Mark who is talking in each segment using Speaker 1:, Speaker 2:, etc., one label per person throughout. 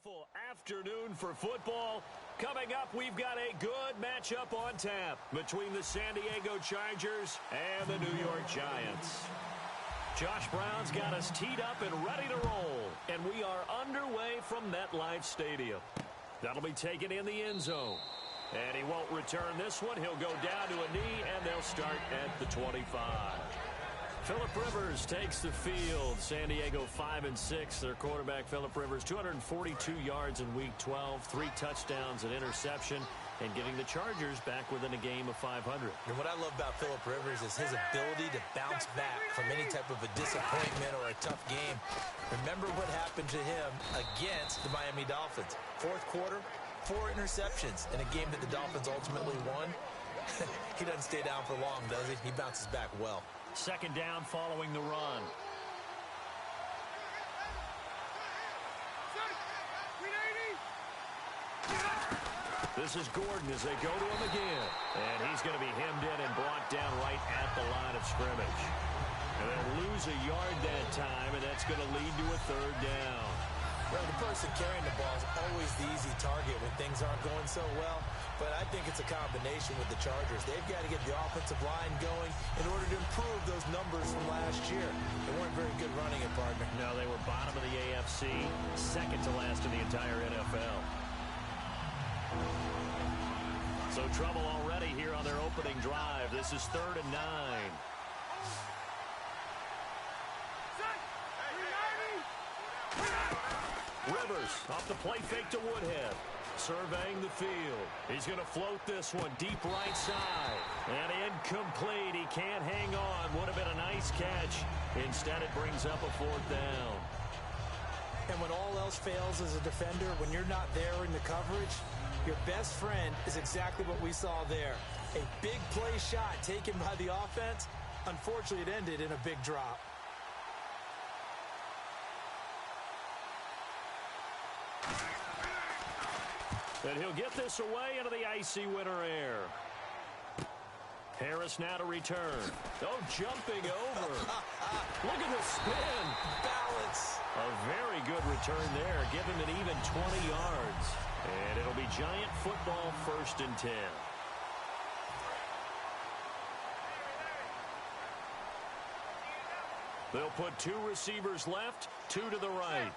Speaker 1: Beautiful afternoon for football. Coming up, we've got a good matchup on tap between the San Diego Chargers and the New York Giants. Josh Brown's got us teed up and ready to roll, and we are underway from MetLife Stadium. That'll be taken in the end zone. And he won't return this one. He'll go down to a knee, and they'll start at the 25. Phillip Rivers takes the field. San Diego 5-6. Their quarterback, Phillip Rivers, 242 yards in Week 12, 3 touchdowns, an interception, and getting the Chargers back within a game of 500.
Speaker 2: And what I love about Phillip Rivers is his ability to bounce back from any type of a disappointment or a tough game. Remember what happened to him against the Miami Dolphins. Fourth quarter, 4 interceptions in a game that the Dolphins ultimately won. He doesn't stay down for long, does he? He bounces back well.
Speaker 1: Second down following the run. This is Gordon as they go to him again. And he's going to be hemmed in and brought down right at the line of scrimmage. And they'll lose a yard that time, and that's going to lead to a third down.
Speaker 2: Well, the person carrying the ball is always the easy target when things aren't going so well. But I think it's a combination with the Chargers. They've got to get the offensive line going in order to improve those numbers from last year. They weren't very good running it, partner.
Speaker 1: No, they were bottom of the AFC, second to last in the entire NFL. So trouble already here on their opening drive. This is 3rd and 9. Rivers off the play fake to Woodhead. Surveying the field. He's going to float this one deep right side. And incomplete. He can't hang on. Would have been a nice catch. Instead, it brings up a 4th down.
Speaker 2: And when all else fails as a defender, when you're not there in the coverage, your best friend is exactly what we saw there. A big play shot taken by the offense. Unfortunately, it ended in a big drop.
Speaker 1: And he'll get this away into the icy winter air. Harris now to return. Oh, jumping over. Look at the spin.
Speaker 2: Balance.
Speaker 1: A very good return there. Give him an even 20 yards. And it'll be Giant football, 1st and 10. They'll put 2 receivers left, 2 to the right.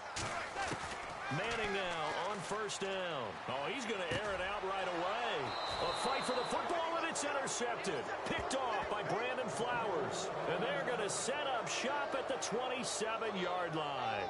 Speaker 1: Manning now on 1st down. Oh, he's going to air it out right away. A fight for the football, and it's intercepted. Picked off by Brandon Flowers. And they're going to set up shop at the 27-yard line.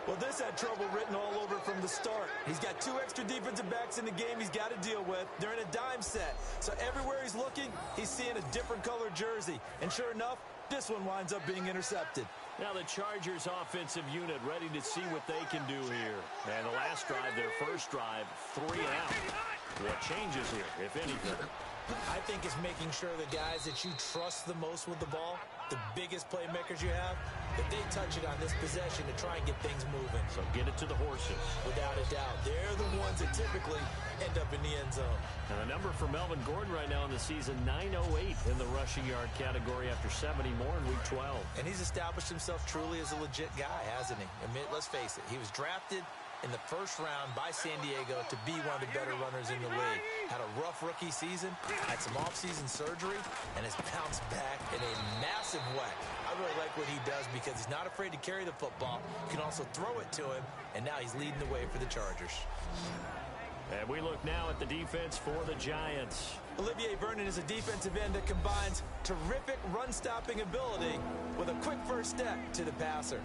Speaker 2: Well, this had trouble written all over from the start. He's got 2 extra defensive backs in the game he's got to deal with. They're in a dime set. So everywhere he's looking, he's seeing a different color jersey. And sure enough, this one winds up being intercepted.
Speaker 1: Now the Chargers offensive unit ready to see what they can do here. And the last drive, their first drive, 3 out. What changes here, if anything?
Speaker 2: I think it's making sure the guys that you trust the most with the ball, the biggest playmakers you have, that they touch it on this possession to try and get things moving.
Speaker 1: So get it to the horses.
Speaker 2: Without a doubt. They're the ones that typically end up in the end zone.
Speaker 1: And the number for Melvin Gordon right now in the season, 908 in the rushing yard category after 70 more in Week 12.
Speaker 2: And he's established himself truly as a legit guy, hasn't he? Let's face it, he was drafted in the 1st round by San Diego to be one of the better runners in the league. Had a rough rookie season, had some offseason surgery, and has bounced back in a massive way. I really like what he does because he's not afraid to carry the football. You can also throw it to him, and now he's leading the way for the Chargers.
Speaker 1: And we look now at the defense for the Giants.
Speaker 2: Olivier Vernon is a defensive end that combines terrific run-stopping ability with a quick first step to the passer.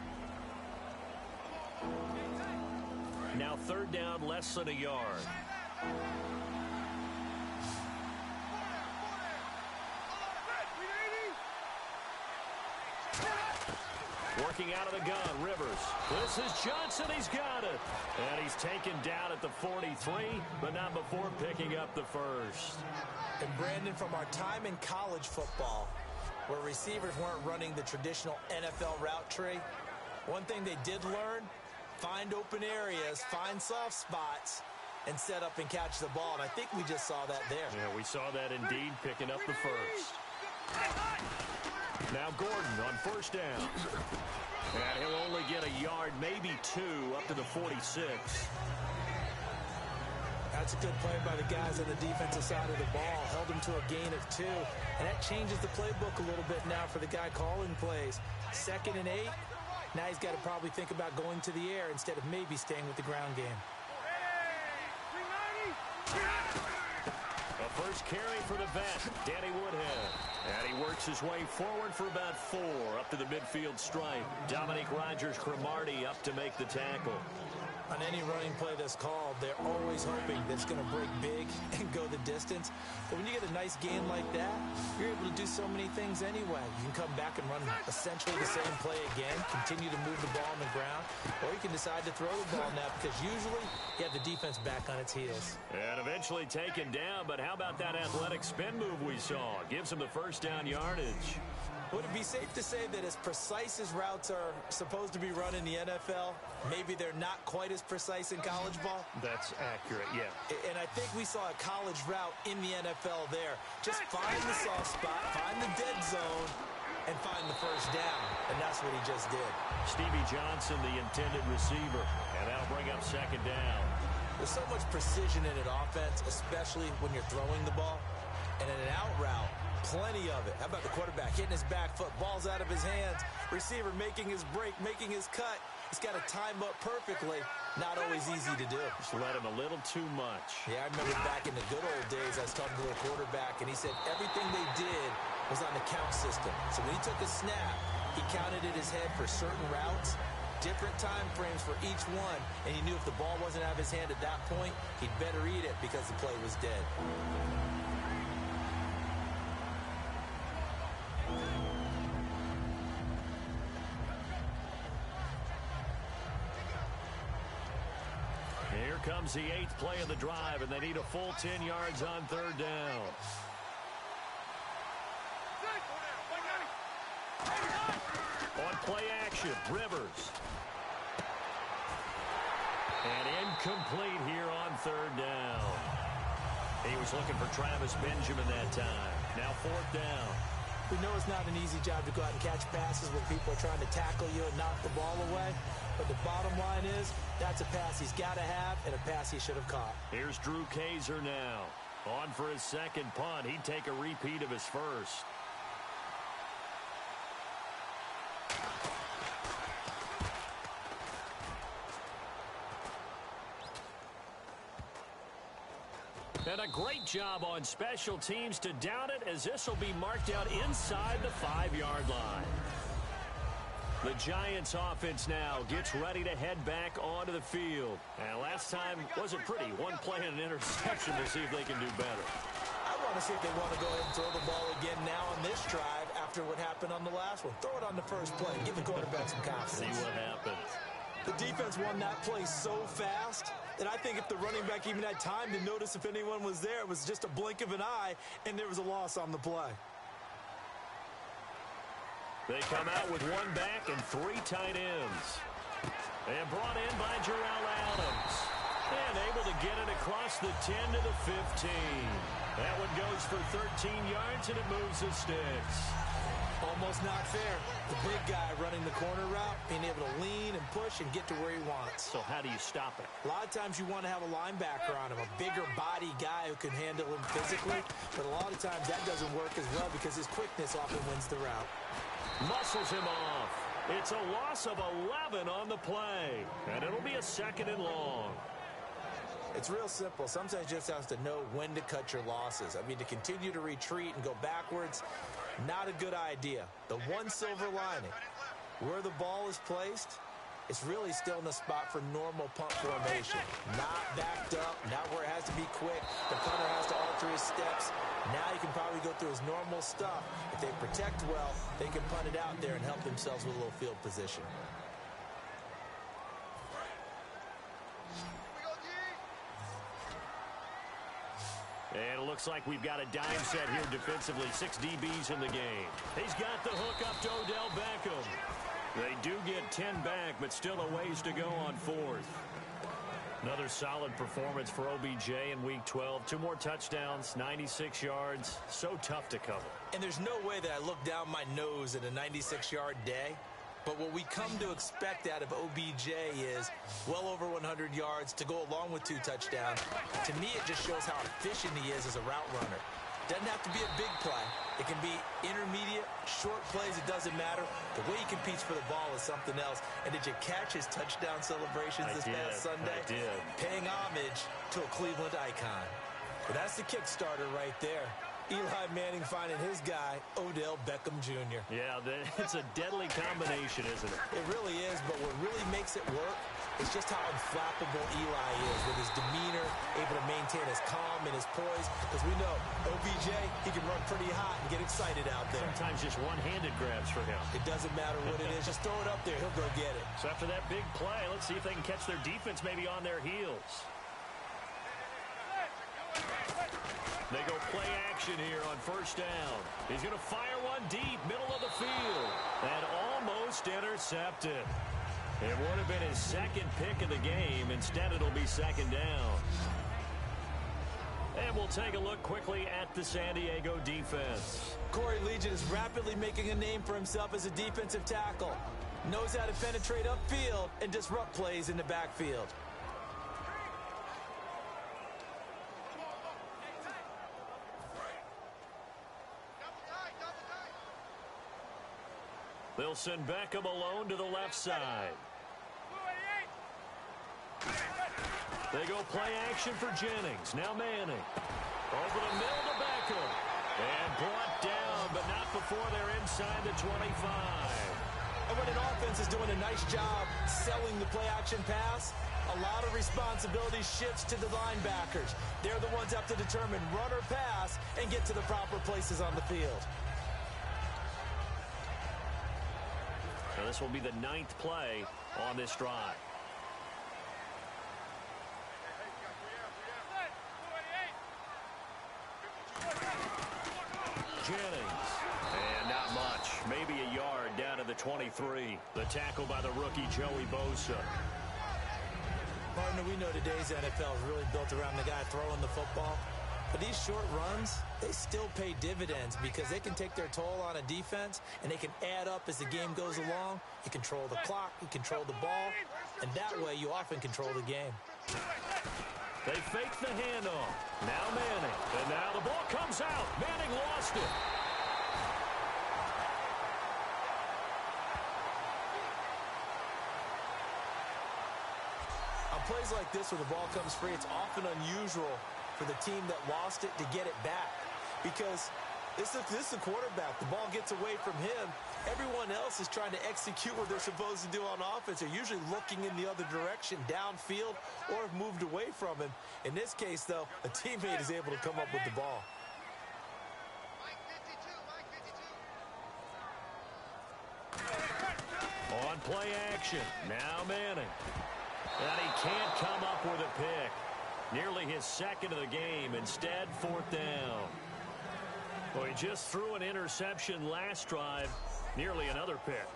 Speaker 1: Now 3rd down, less than a yard. Working out of the gun, Rivers. This is Johnson. He's got it. And he's taken down at the 43, but not before picking up the 1st.
Speaker 2: And Brandon, from our time in college football, where receivers weren't running the traditional NFL route tree, one thing they did learn, find open areas, find soft spots, and set up and catch the ball. And I think we just saw that there.
Speaker 1: Yeah, we saw that indeed, picking up the 1st. Now Gordon on first down. And he'll only get a yard, maybe 2, up to the 46.
Speaker 2: That's a good play by the guys on the defensive side of the ball. Held him to a gain of 2. And that changes the playbook a little bit now for the guy calling plays. 2nd and 8. Now he's got to probably think about going to the air instead of maybe staying with the ground game.
Speaker 1: The first carry for the vet, Danny Woodhead. And he works his way forward for about 4, up to the midfield stripe. Dominique Rodgers-Cromartie up to make the tackle.
Speaker 2: On any running play that's called, they're always hoping that it's going to break big and go the distance. But when you get a nice gain like that, you're able to do so many things anyway. You can come back and run essentially the same play again, continue to move the ball on the ground, or you can decide to throw the ball now because usually you have the defense back on its heels.
Speaker 1: And eventually taken down, but how about that athletic spin move we saw? Gives him the first down yardage.
Speaker 2: Would it be safe to say that as precise as routes are supposed to be run in the NFL, maybe they're not quite as precise in college ball?
Speaker 1: That's accurate, yeah.
Speaker 2: And I think we saw a college route in the NFL there. Just find the soft spot, find the dead zone, and find the first down. And that's what he just did.
Speaker 1: Stevie Johnson, the intended receiver. And that'll bring up 2nd down.
Speaker 2: There's so much precision in an offense, especially when you're throwing the ball. And in an out route, plenty of it. How about the quarterback hitting his back foot, ball's out of his hands, receiver making his break, making his cut. He's got to time up perfectly. Not always easy to do.
Speaker 1: Just let him a little too much.
Speaker 2: Yeah, I remember back in the good old days, I was talking to a quarterback, and he said everything they did was on the count system. So when he took a snap, he counted in his head for certain routes, different time frames for each one, and he knew if the ball wasn't out of his hand at that point, he'd better eat it because the play was dead.
Speaker 1: Here comes the 8th play of the drive, and they need a full 10 yards on 3rd down. On play action, Rivers. And incomplete here on 3rd down. He was looking for Travis Benjamin that time. Now 4th down.
Speaker 2: We know it's not an easy job to go out and catch passes when people are trying to tackle you and knock the ball away. But the bottom line is, that's a pass he's got to have and a pass he should have caught.
Speaker 1: Here's Drew Kaiser now. On for his 2nd punt. He'd take a repeat of his first. And a great job on special teams to down it, as this will be marked out inside the 5-yard line. The Giants offense now gets ready to head back onto the field. And last time wasn't pretty. One play and an interception. We'll see if they can do better.
Speaker 2: I want to see if they want to go ahead and throw the ball again now on this drive after what happened on the last one. Throw it on the first play. Give the quarterback some confidence.
Speaker 1: See what happens.
Speaker 2: The defense won that play so fast that I think if the running back even had time to notice if anyone was there, it was just a blink of an eye, and there was a loss on the play.
Speaker 1: They come out with 1 back and 3 tight ends. And brought in by Jarrell Adams. And able to get it across the 10 to the 15. That one goes for 13 yards, and it moves the sticks.
Speaker 2: Almost not fair. The big guy running the corner route, being able to lean and push and get to where he wants.
Speaker 1: So how do you stop it?
Speaker 2: A lot of times you want to have a linebacker on him, a bigger body guy who can handle him physically. But a lot of times that doesn't work as well because his quickness often wins the route.
Speaker 1: Muscles him off. It's a loss of 11 on the play. And it'll be a 2nd and long.
Speaker 2: It's real simple. Sometimes you just have to know when to cut your losses. I mean, to continue to retreat and go backwards, not a good idea. The one silver lining, where the ball is placed, it's really still in the spot for normal punt formation. Not backed up, not where it has to be quick. The punter has to alter his steps. Now he can probably go through his normal stuff. If they protect well, they can punt it out there and help themselves with a little field position.
Speaker 1: And it looks like we've got a dime set here defensively. 6 DBs in the game. He's got the hook up to Odell Beckham. They do get 10 back, but still a ways to go on 4th. Another solid performance for OBJ in Week 12. 2 more touchdowns, 96 yards. So tough to cover.
Speaker 2: And there's no way that I look down my nose at a 96-yard day. But what we come to expect out of OBJ is well over 100 yards to go along with 2 touchdowns. To me, it just shows how efficient he is as a route runner. Doesn't have to be a big play. It can be intermediate, short plays. It doesn't matter. The way he competes for the ball is something else. And did you catch his touchdown celebrations this past Sunday?
Speaker 1: I did.
Speaker 2: Paying homage to a Cleveland icon. But that's the Kickstarter right there. Eli Manning finding his guy, Odell Beckham Jr.
Speaker 1: Yeah, it's a deadly combination, isn't it?
Speaker 2: It really is, but what really makes it work is just how unflappable Eli is with his demeanor, able to maintain his calm and his poise. Because we know, OBJ, he can run pretty hot and get excited out there.
Speaker 1: Sometimes just one-handed grabs for him.
Speaker 2: It doesn't matter what it is. Just throw it up there. He'll go get it.
Speaker 1: So after that big play, let's see if they can catch their defense maybe on their heels. They go play action here on first down. He's going to fire one deep, middle of the field, and almost intercepted. It would have been his second pick of the game. Instead, it'll be second down. And we'll take a look quickly at the San Diego defense.
Speaker 2: Corey Legion is rapidly making a name for himself as a defensive tackle. Knows how to penetrate upfield and disrupt plays in the backfield.
Speaker 1: They'll send Beckham alone to the left side. They go play action for Jennings. Now Manning. Over the middle to Beckham. And brought down, but not before they're inside the 25.
Speaker 2: And when an offense is doing a nice job selling the play action pass, a lot of responsibility shifts to the linebackers. They're the ones that have to determine run or pass and get to the proper places on the field.
Speaker 1: Now this will be the 9th play on this drive. Jennings. And not much. Maybe a yard down to the 23. The tackle by the rookie Joey Bosa.
Speaker 2: Partner, we know today's NFL is really built around the guy throwing the football. But these short runs, they still pay dividends because they can take their toll on a defense and they can add up as the game goes along. You control the clock, you control the ball, and that way you often control the game.
Speaker 1: They fake the handoff. Now Manning. And now the ball comes out. Manning lost it.
Speaker 2: On plays like this where the ball comes free, it's often unusual for the team that lost it to get it back. Because this is a quarterback. The ball gets away from him. Everyone else is trying to execute what they're supposed to do on offense. They're usually looking in the other direction, downfield, or have moved away from him. In this case, though, a teammate is able to come up with the ball.
Speaker 1: On play action. Now Manning. And he can't come up with a pick. Nearly his second of the game. Instead, 4th down. Well, he just threw an interception last drive. Nearly another pick.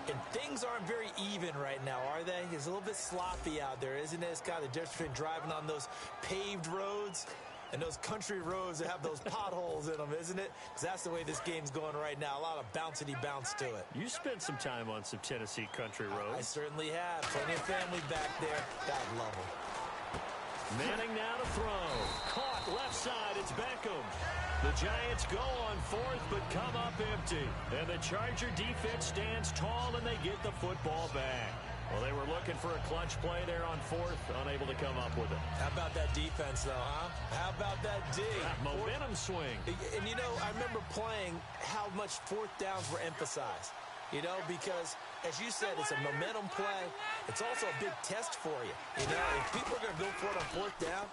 Speaker 2: And things aren't very even right now, are they? It's a little bit sloppy out there, isn't it? It's kind of the difference between driving on those paved roads and those country roads that have those potholes in them, isn't it? Because that's the way this game's going right now. A lot of bouncy bounce to it.
Speaker 1: You spent some time on some Tennessee country roads.
Speaker 2: I certainly have. Plenty of family back there. God love them.
Speaker 1: Manning now to throw. Caught left side. It's Beckham. The Giants go on 4th, but come up empty. And the Charger defense stands tall, and they get the football back. Well, they were looking for a clutch play there on 4th, unable to come up with it.
Speaker 2: How about that defense, though, huh? How about that D?
Speaker 1: Momentum swing.
Speaker 2: And, you know, I remember playing how much 4th downs were emphasized. You know, because, as you said, it's a momentum play. It's also a big test for you. You know, if people are going to go for it on 4th down,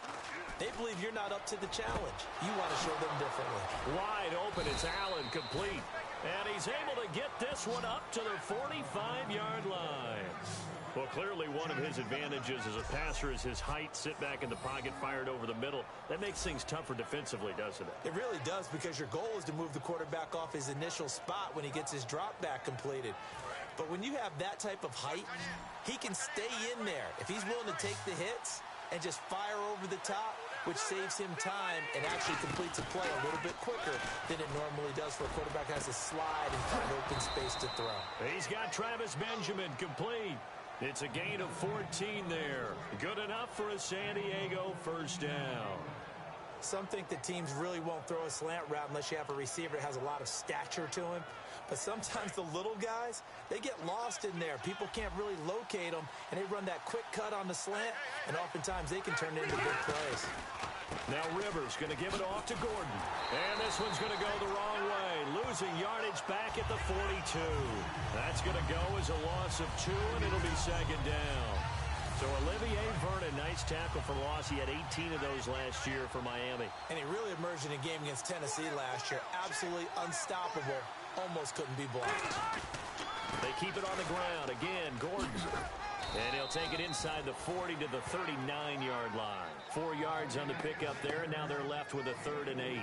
Speaker 2: they believe you're not up to the challenge. You want to show them differently.
Speaker 1: Wide open, it's Allen, complete. And he's able to get this one up to the 45-yard line. Well, clearly one of his advantages as a passer is his height. Sit back in the pocket, fired over the middle. That makes things tougher defensively, doesn't it?
Speaker 2: It really does, because your goal is to move the quarterback off his initial spot when he gets his drop back completed. But when you have that type of height, he can stay in there. If he's willing to take the hits and just fire over the top, which saves him time and actually completes a play a little bit quicker than it normally does for a quarterback that has to slide and find open space to throw.
Speaker 1: He's got Travis Benjamin complete. It's a gain of 14 there. Good enough for a San Diego first down.
Speaker 2: Some think that teams really won't throw a slant route unless you have a receiver that has a lot of stature to him. But sometimes the little guys, they get lost in there. People can't really locate them, and they run that quick cut on the slant, and oftentimes they can turn it into big plays.
Speaker 1: Now Rivers going to give it off to Gordon. And this one's going to go the wrong way. Losing yardage back at the 42. That's going to go as a loss of 2, and it'll be second down. So Olivier Vernon, nice tackle for loss. He had 18 of those last year for Miami.
Speaker 2: And he really emerged in a game against Tennessee last year. Absolutely unstoppable. Almost couldn't be blocked.
Speaker 1: They keep it on the ground. Again, Gordon. And he'll take it inside the 40 to the 39-yard line. 4 yards on the pickup there, and now they're left with a 3rd and 8.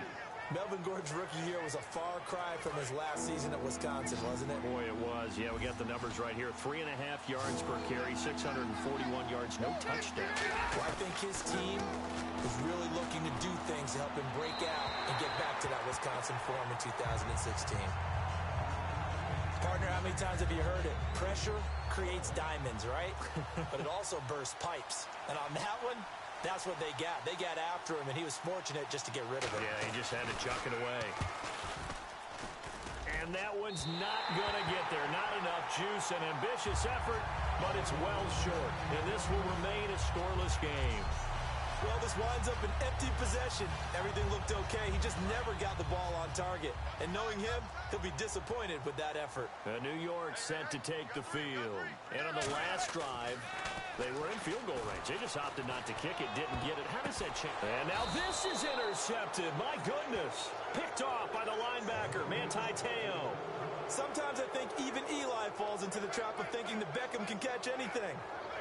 Speaker 2: Melvin Gordon's rookie year was a far cry from his last season at Wisconsin, wasn't it?
Speaker 1: Boy, it was. Yeah, we got the numbers right here. 3.5 yards per carry, 641 yards, no touchdown.
Speaker 2: Well, I think his team is really looking to do things to help him break out and get back to that Wisconsin form in 2016. Partner, how many times have you heard it? Pressure creates diamonds, right? But it also bursts pipes. And on that one, that's what they got. They got after him, and he was fortunate just to get rid of it.
Speaker 1: Yeah, he just had to chuck it away. And that one's not going to get there. Not enough juice, an ambitious effort, but it's well short. And this will remain a scoreless game.
Speaker 2: Well, this winds up an empty possession. Everything looked okay. He just never got the ball on target. And knowing him, he'll be disappointed with that effort.
Speaker 1: New York set to take the field. And on the last drive, they were in field goal range. They just opted not to kick it, didn't get it. How does that change? And now this is intercepted. My goodness. Picked off by the linebacker, Manti Te'o.
Speaker 2: Sometimes I think even Eli falls into the trap of thinking that Beckham can catch anything.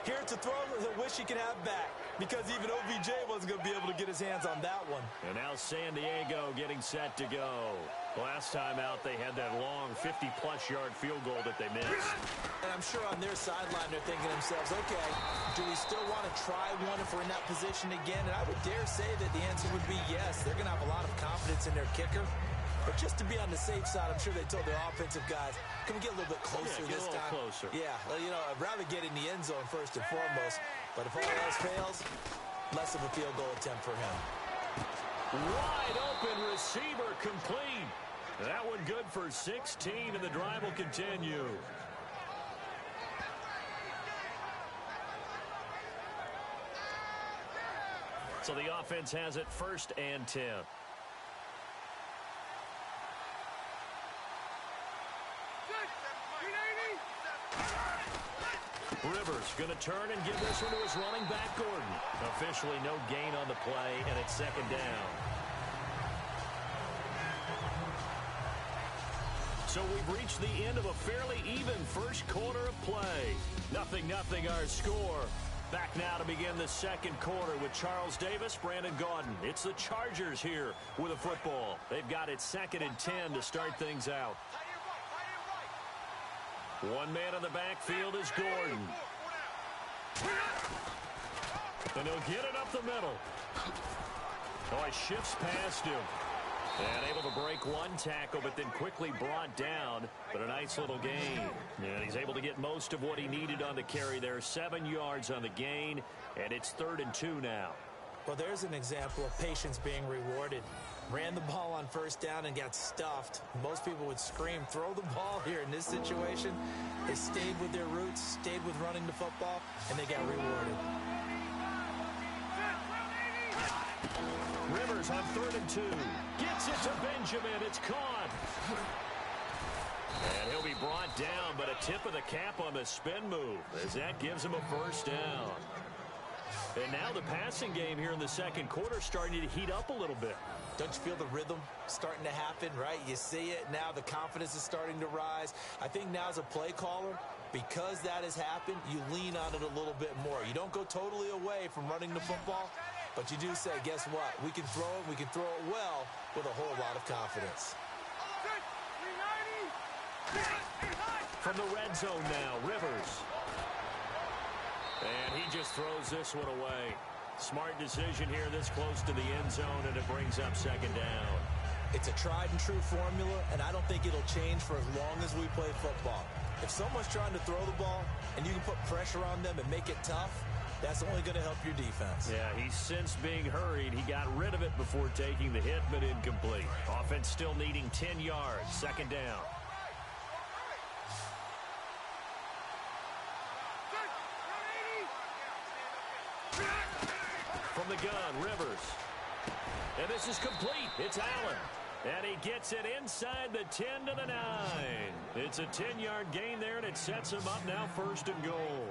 Speaker 2: Here to throw, he'll wish he could have back, because even OBJ wasn't going to be able to get his hands on that one.
Speaker 1: And now San Diego getting set to go. Last time out, they had that long 50-plus yard field goal that they missed.
Speaker 2: And I'm sure on their sideline, they're thinking to themselves, okay, do we still want to try one if we're in that position again? And I would dare say that the answer would be yes. They're going to have a lot of confidence in their kicker. But just to be on the safe side, I'm sure they told their offensive guys, can we get a little bit closer this time?
Speaker 1: Closer.
Speaker 2: Yeah, well, you know, I'd rather get in the end zone first and foremost. But if all else fails, less of a field goal attempt for him.
Speaker 1: Wide open receiver complete. That one good for 16, and the drive will continue. So the offense has it 1st and 10. Rivers going to turn and give this one to his running back, Gordon. Officially no gain on the play, and it's 2nd down. So we've reached the end of a fairly even first quarter of play. 0-0 our score. Back now to begin the second quarter with Charles Davis, Brandon Gaudin. It's the Chargers here with a football. They've got it 2nd and 10 to start things out. One man in the backfield is Gordon. And he'll get it up the middle. Oh, he shifts past him. And able to break one tackle, but then quickly brought down. But a nice little gain. And he's able to get most of what he needed on the carry there. 7 yards on the gain, and it's 3rd and 2 now.
Speaker 2: Well, there's an example of patience being rewarded. Ran the ball on 1st down and got stuffed. Most people would scream, throw the ball here. In this situation, they stayed with their roots, stayed with running the football, and they got rewarded.
Speaker 1: Rivers on 3rd and 2. Gets it to Benjamin. It's caught. And he'll be brought down, but a tip of the cap on the spin move as that gives him a 1st down. And now the passing game here in the second quarter starting to heat up a little bit.
Speaker 2: Don't you feel the rhythm starting to happen, right? You see it now. The confidence is starting to rise. I think now as a play caller, because that has happened, you lean on it a little bit more. You don't go totally away from running the football, but you do say, guess what? We can throw it. We can throw it well with a whole lot of confidence.
Speaker 1: From the red zone now, Rivers. And he just throws this one away. Smart decision here this close to the end zone, and it brings up second down.
Speaker 2: It's a tried-and-true formula, and I don't think it'll change for as long as we play football. If someone's trying to throw the ball and you can put pressure on them and make it tough, that's only going to help your defense.
Speaker 1: Yeah, he's since being hurried. He got rid of it before taking the hit, but incomplete. Offense still needing 10 yards. Second down. From the gun, Rivers. And this is complete. It's Allen. And he gets it inside the 10 to the 9. It's a 10-yard gain there, and it sets him up now first and goal.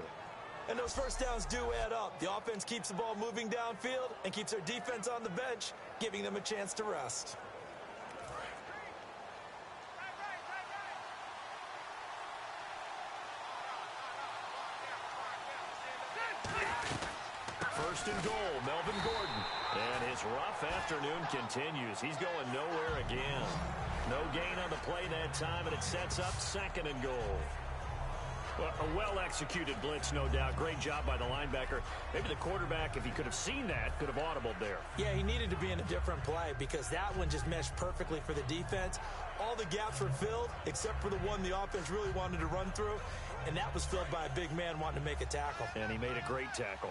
Speaker 2: And those first downs do add up. The offense keeps the ball moving downfield and keeps their defense on the bench, giving them a chance to rest.
Speaker 1: First and goal, Melvin Gordon. And his rough afternoon continues. He's going nowhere again. No gain on the play that time, and it sets up second and goal. Well, a well-executed blitz, no doubt. Great job by the linebacker. Maybe the quarterback, if he could have seen that, could have audibled there.
Speaker 2: Yeah, he needed to be in a different play because that one just meshed perfectly for the defense. All the gaps were filled except for the one the offense really wanted to run through, and that was filled by a big man wanting to make a tackle.
Speaker 1: And he made a great tackle.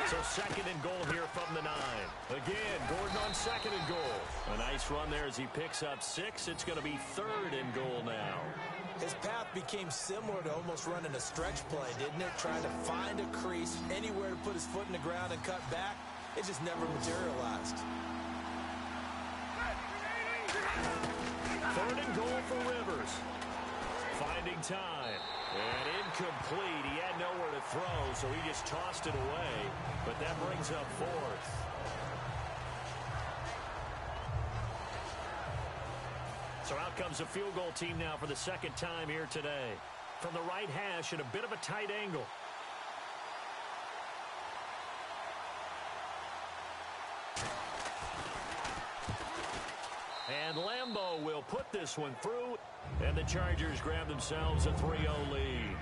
Speaker 1: So second and goal here from the 9. Again, Gordon on second and goal. A nice run there as he picks up 6. It's going to be third and goal now.
Speaker 2: His path became similar to almost running a stretch play, didn't it? Trying to find a crease, anywhere to put his foot in the ground and cut back. It just never materialized.
Speaker 1: Third and goal for Rivers. Finding time. And incomplete. He had nowhere to throw, so he just tossed it away. But that brings up fourth. So out comes a field goal team now for the second time here today. From the right hash at a bit of a tight angle. And Lambeau will put this one through. And the Chargers grab themselves a 3-0 lead.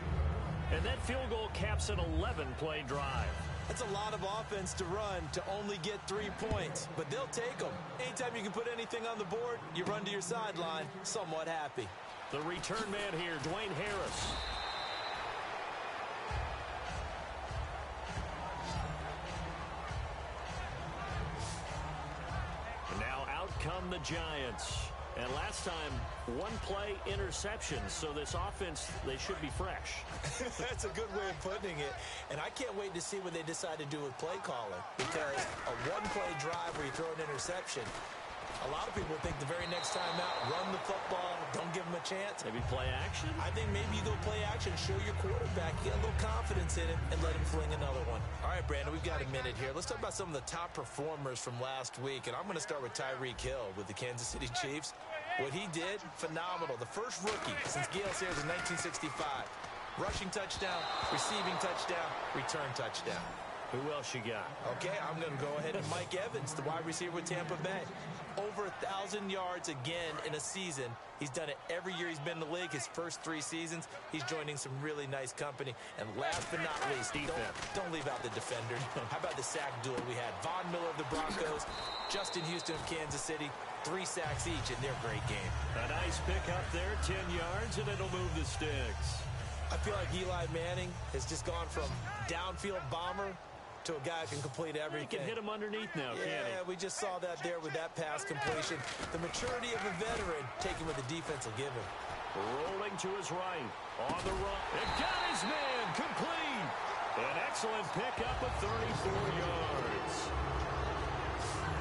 Speaker 1: And that field goal caps an 11-play drive.
Speaker 2: That's a lot of offense to run to only get 3 points, but they'll take them. Anytime you can put anything on the board, you run to your sideline somewhat happy.
Speaker 1: The return man here, Dwayne Harris. And now out come the Giants. And last time, 1-play interception. So this offense, they should be fresh.
Speaker 2: That's a good way of putting it. And I can't wait to see what they decide to do with play calling. Because a 1-play drive where you throw an interception, a lot of people think the very next time out, run the football, don't give them a chance.
Speaker 1: Maybe play action?
Speaker 2: I think maybe you go play action, show your quarterback, get a little confidence in him, and let him fling another one. All right, Brandon, we've got a minute here. Let's talk about some of the top performers from last week. And I'm going to start with Tyreek Hill with the Kansas City Chiefs. What he did, phenomenal. The first rookie since Gale Sayers in 1965. Rushing touchdown, receiving touchdown, return touchdown.
Speaker 1: Who else you got?
Speaker 2: Okay, I'm going to go ahead and Mike Evans, the wide receiver with Tampa Bay. Over 1,000 yards again in a season. He's done it every year he's been in the league. His first 3 seasons, he's joining some really nice company. And last but not least, don't leave out the defenders. How about the sack duel we had? Von Miller of the Broncos, Justin Houston of Kansas City. 3 sacks each in their great game.
Speaker 1: A nice pick up there, 10 yards, and it'll move the sticks.
Speaker 2: I feel like Eli Manning has just gone from downfield bomber to a guy who can complete everything.
Speaker 1: He can hit him underneath now, can't he?
Speaker 2: Yeah, we just saw that there with that pass completion. The maturity of a veteran taking what the defense will give him.
Speaker 1: Rolling to his right. On the run. And got his man. Complete. An excellent pickup of 34 yards.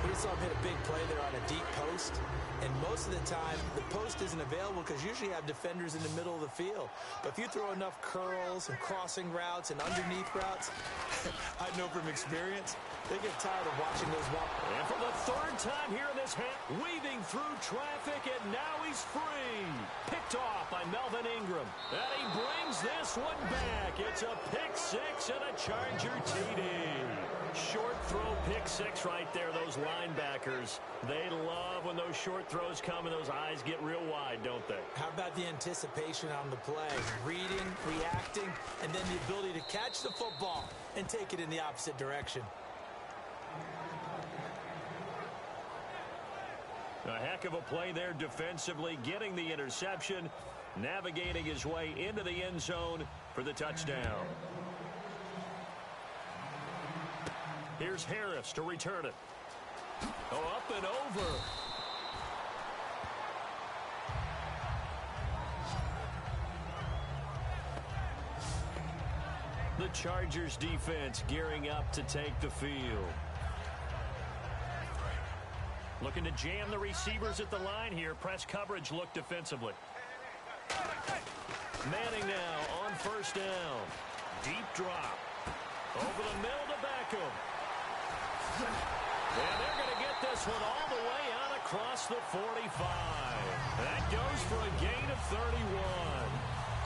Speaker 2: We saw him hit a big play there on a deep post. And most of the time, the post isn't available because usually you have defenders in the middle of the field. But if you throw enough curls and crossing routes and underneath routes, I know from experience, they get tired of watching those walk.
Speaker 1: And for the 3rd time here in this half, weaving through traffic, and now he's free. Picked off by Melvin Ingram. And he brings this one back. It's a pick 6 and a Charger TD. Short throw pick six right there, those linebackers. They love when those short throws come and those eyes get real wide, don't they?
Speaker 2: How about the anticipation on the play? Reading, reacting, and then the ability to catch the football and take it in the opposite direction.
Speaker 1: A heck of a play there defensively, getting the interception, navigating his way into the end zone for the touchdown. Here's Harris to return it. Oh, up and over. The Chargers defense gearing up to take the field. Looking to jam the receivers at the line here. Press coverage look defensively. Manning now on first down. Deep drop. Over the middle to Beckham. And they're going to get this one all the way out across the 45. That goes for a gain of 31.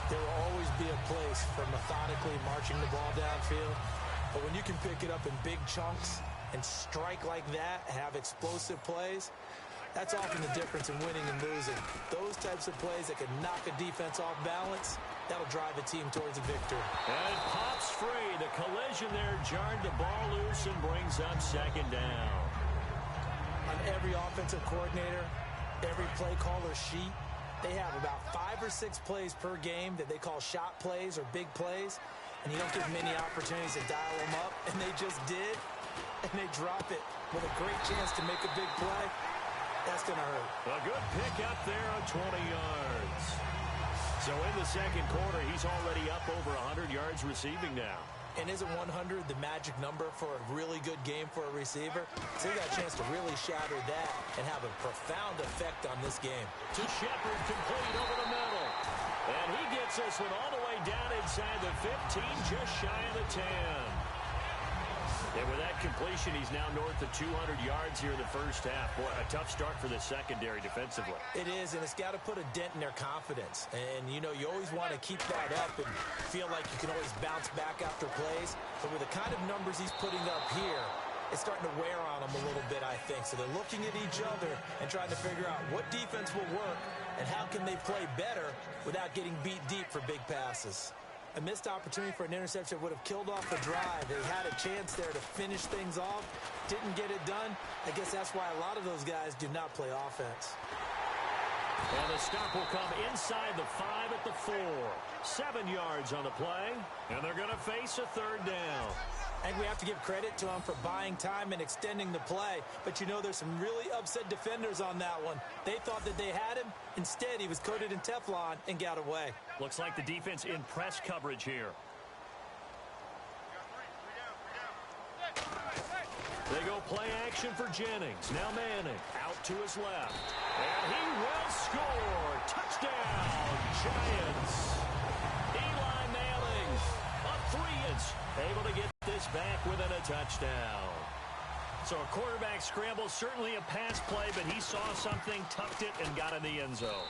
Speaker 2: There will always be a place for methodically marching the ball downfield. But when you can pick it up in big chunks and strike like that, have explosive plays, that's often the difference in winning and losing. Those types of plays that can knock a defense off balance, that'll drive a team towards a victory.
Speaker 1: And it pops free. The collision there jarred the ball loose and brings up second down.
Speaker 2: On every offensive coordinator, every play caller sheet, they have about 5 or 6 plays per game that they call shot plays or big plays, and you don't give many opportunities to dial them up, and they just did, and they drop it with a great chance to make a big play. That's going to hurt.
Speaker 1: A good pick up there on 20 yards. So in the second quarter, he's already up over 100 yards receiving now.
Speaker 2: And isn't 100 the magic number for a really good game for a receiver? So he got a chance to really shatter that and have a profound effect on this game.
Speaker 1: To Shepard, complete over the middle. And he gets this one all the way down inside the 15, just shy of the 10. And with that completion, he's now north of 200 yards here in the first half. Boy, a tough start for the secondary defensively.
Speaker 2: It is, and it's got to put a dent in their confidence. And, you know, you always want to keep that up and feel like you can always bounce back after plays. But with the kind of numbers he's putting up here, it's starting to wear on them a little bit, I think. So they're looking at each other and trying to figure out what defense will work and how can they play better without getting beat deep for big passes. A missed opportunity for an interception would have killed off the drive. They had a chance there to finish things off. Didn't get it done. I guess that's why a lot of those guys do not play offense.
Speaker 1: And the stop will come inside the 5 at the 4. 7 yards on the play, and they're going to face a third down.
Speaker 2: I think we have to give credit to him for buying time and extending the play. But, you know, there's some really upset defenders on that one. They thought that they had him. Instead, he was coated in Teflon and got away.
Speaker 1: Looks like the defense in press coverage here. They go play action for Jennings. Now Manning out to his left. And he will score. Touchdown, Giants. Eli Manning, a 3-inch, able to get this back within a touchdown. So a quarterback scramble, certainly a pass play, but he saw something, tucked it, and got in the end zone.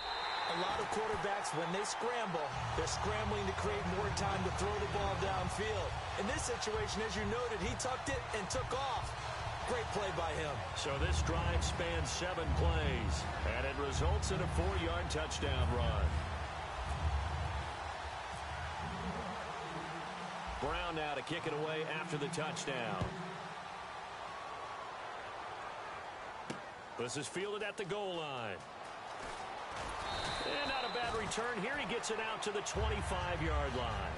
Speaker 2: A lot of quarterbacks, when they scramble, they're scrambling to create more time to throw the ball downfield. In this situation, as you noted, he tucked it and took off. Great play by him.
Speaker 1: So this drive spans 7 plays, and it results in a 4-yard touchdown run. Brown now to kick it away after the touchdown. This is fielded at the goal line. And not a bad return here. He gets it out to the 25-yard line.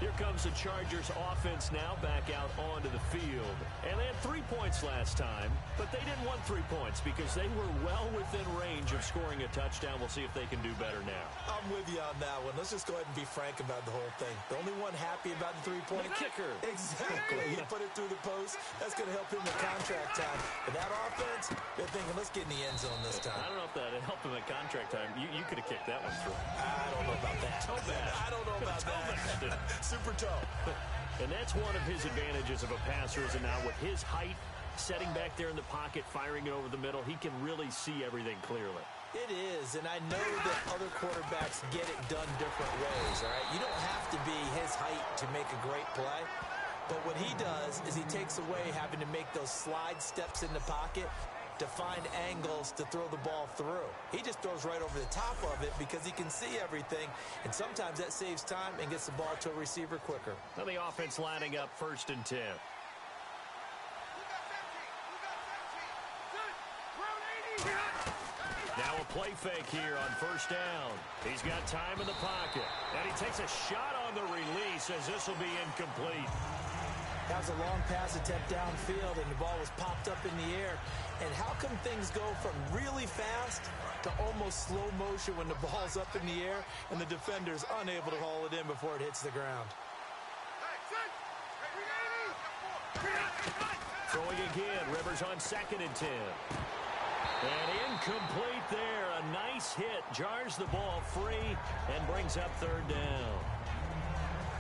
Speaker 1: Here comes the Chargers offense now back out onto the field. And they had 3 points last time, but they didn't want 3 points because they were well within range of scoring a touchdown. We'll see if they can do better now.
Speaker 2: I'm with you on that one. Let's just go ahead and be frank about the whole thing. The only one happy about the 3-point
Speaker 1: kicker.
Speaker 2: Exactly. You put it through the post. That's going to help him in contract time. But that offense, they're thinking, let's get in the end zone this time.
Speaker 1: I don't know if that helped him at contract time. You could have kicked that one through.
Speaker 2: I don't know about that.
Speaker 1: Toe bash.
Speaker 2: I don't know about that. Super toe.
Speaker 1: And that's one of his advantages of a passer, is now with his height, setting back there in the pocket, firing it over the middle, he can really see everything clearly.
Speaker 2: It is, and I know that other quarterbacks get it done different ways, all right? You don't have to be his height to make a great play. But what he does is he takes away having to make those slide steps in the pocket to find angles to throw the ball through. He just throws right over the top of it because he can see everything, and sometimes that saves time and gets the ball to a receiver quicker.
Speaker 1: Now the offense lining up 1st and 10. Now a play fake here on 1st down. He's got time in the pocket, and he takes a shot on the release as this will be incomplete.
Speaker 2: That was a long pass attempt downfield, and the ball was popped up in the air. And how come things go from really fast to almost slow motion when the ball's up in the air and the defender's unable to haul it in before it hits the ground?
Speaker 1: Throwing again, Rivers on 2nd and 10. And incomplete there. A nice hit, jars the ball free, and brings up 3rd down.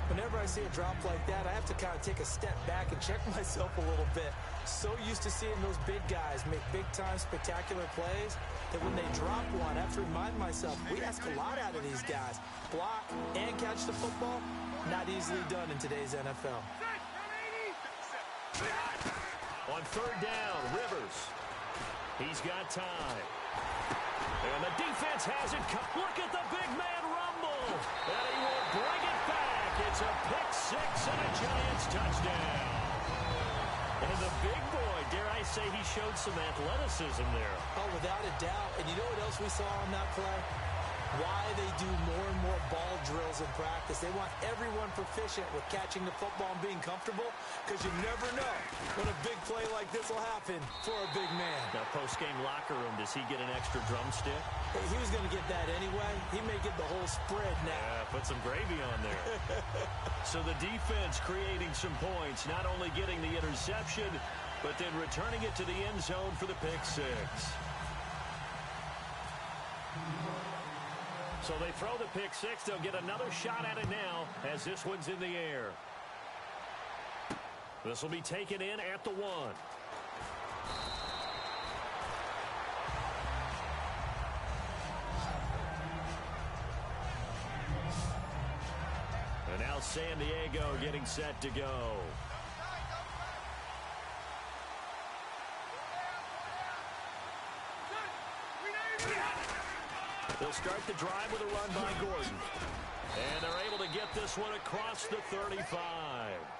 Speaker 2: Whenever I see a drop like that, I have to kind of take a step back and check myself a little bit. So used to seeing those big guys make big-time spectacular plays that when they drop one, I have to remind myself, we ask a lot out of these guys. Block and catch the football, not easily done in today's NFL.
Speaker 1: On 3rd down, Rivers. He's got time. And the defense has it. Look at the big man rumble. And he will bring it back. It's a pick 6 and a Giants touchdown. And the big boy, dare I say, he showed some athleticism there.
Speaker 2: Oh, without a doubt. And you know what else we saw on that play? Why they do more and more ball drills in practice. They want everyone proficient with catching the football and being comfortable, because you never know when a big play like this will happen for a big man.
Speaker 1: Now, post-game locker room, does he get an extra drumstick?
Speaker 2: Hey, he was going to get that anyway. He may get the whole spread now.
Speaker 1: Yeah, put some gravy on there. So the defense creating some points, not only getting the interception, but then returning it to the end zone for the pick 6. So they throw the pick 6. They'll get another shot at it now as this one's in the air. This will be taken in at the 1. And now San Diego getting set to go. They'll start the drive with a run by Gordon. And they're able to get this one across the 35.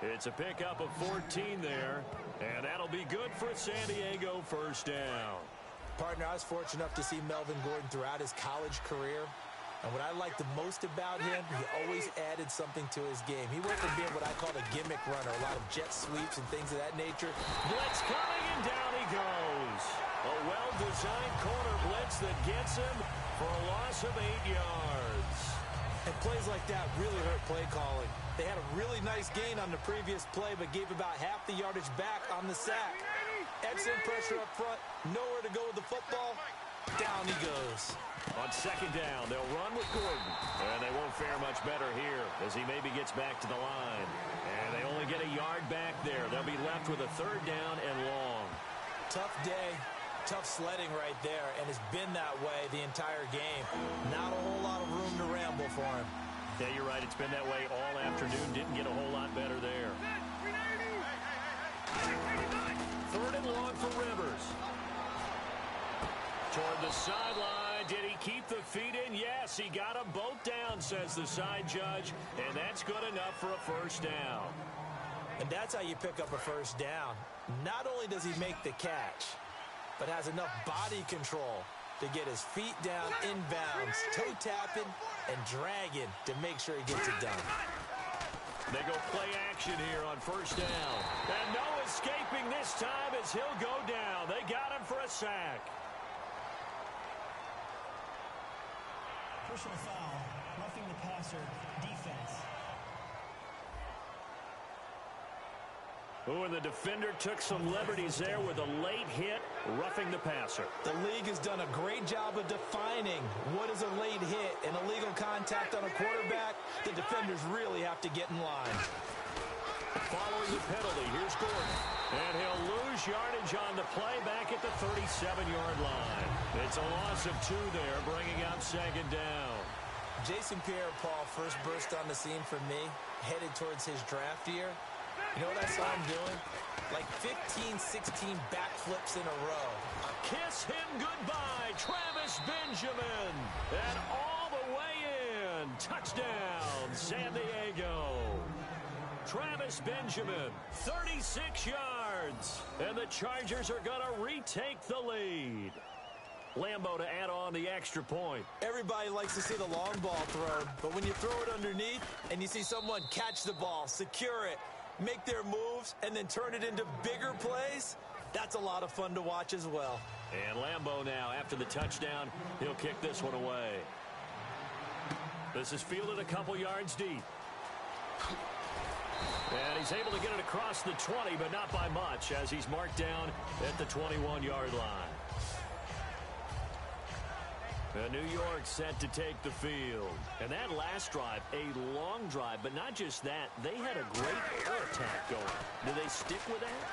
Speaker 1: It's a pickup of 14 there. And that'll be good for San Diego 1st down.
Speaker 2: Partner, I was fortunate enough to see Melvin Gordon throughout his college career. And what I liked the most about him, he always added something to his game. He went from being what I call a gimmick runner, a lot of jet sweeps and things of that nature.
Speaker 1: Blitz coming, and down he goes. A well-designed corner blitz that gets him for a loss of 8 yards.
Speaker 2: And plays like that really hurt play calling. They had a really nice gain on the previous play, but gave about half the yardage back on the sack. Excellent pressure up front, nowhere to go with the football. Down he goes.
Speaker 1: On 2nd down, they'll run with Gordon. And they won't fare much better here as he maybe gets back to the line. And they only get a yard back there. They'll be left with a 3rd down and long.
Speaker 2: Tough day. Tough sledding right there, and it's been that way the entire game. Not a whole lot of room to ramble for him.
Speaker 1: Yeah, you're right. It's been that way all afternoon. Didn't get a whole lot better there. 3rd and long for Rivers. Toward the sideline. Did he keep the feet in? Yes, he got them both down, says the side judge, and that's good enough for a 1st down.
Speaker 2: And that's how you pick up a 1st down. Not only does he make the catch, but has enough body control to get his feet down inbounds, toe-tapping and dragging to make sure he gets it done.
Speaker 1: They go play action here on 1st down. And no escaping this time as he'll go down. They got him for a sack.
Speaker 3: Personal foul, roughing the passer, defense.
Speaker 1: Oh, and the defender took some liberties there with a late hit, roughing the passer.
Speaker 2: The league has done a great job of defining what is a late hit. An illegal contact on a quarterback, the defenders really have to get in line.
Speaker 1: Following the penalty, here's Gordon. And he'll lose yardage on the play back at the 37-yard line. It's a loss of 2 there, bringing up 2nd down.
Speaker 2: Jason Pierre-Paul first burst on the scene for me, headed towards his draft year. You know what I saw him doing? Like 15, 16 backflips in a row.
Speaker 1: Kiss him goodbye, Travis Benjamin. And all the way in. Touchdown, San Diego. Travis Benjamin, 36 yards. And the Chargers are going to retake the lead. Lambeau to add on the extra point.
Speaker 2: Everybody likes to see the long ball thrown, but when you throw it underneath and you see someone catch the ball, secure it, make their moves, and then turn it into bigger plays, that's a lot of fun to watch as well.
Speaker 1: And Lambeau now, after the touchdown, he'll kick this one away. This is fielded a couple yards deep. And he's able to get it across the 20, but not by much, as he's marked down at the 21-yard line. New York set to take the field. And that last drive, a long drive, but not just that. They had a great air attack going. Do they stick with that?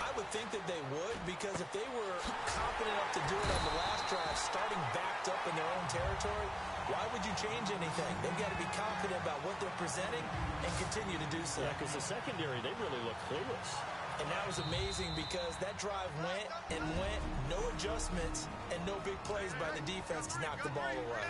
Speaker 2: I would think that they would, because if they were confident enough to do it on the last drive, starting backed up in their own territory, why would you change anything? They've got to be confident about what they're presenting and continue to do so.
Speaker 1: Yeah, because the secondary, they really look clueless.
Speaker 2: And that was amazing because that drive went and went, no adjustments, and no big plays by the defense to knock the ball away.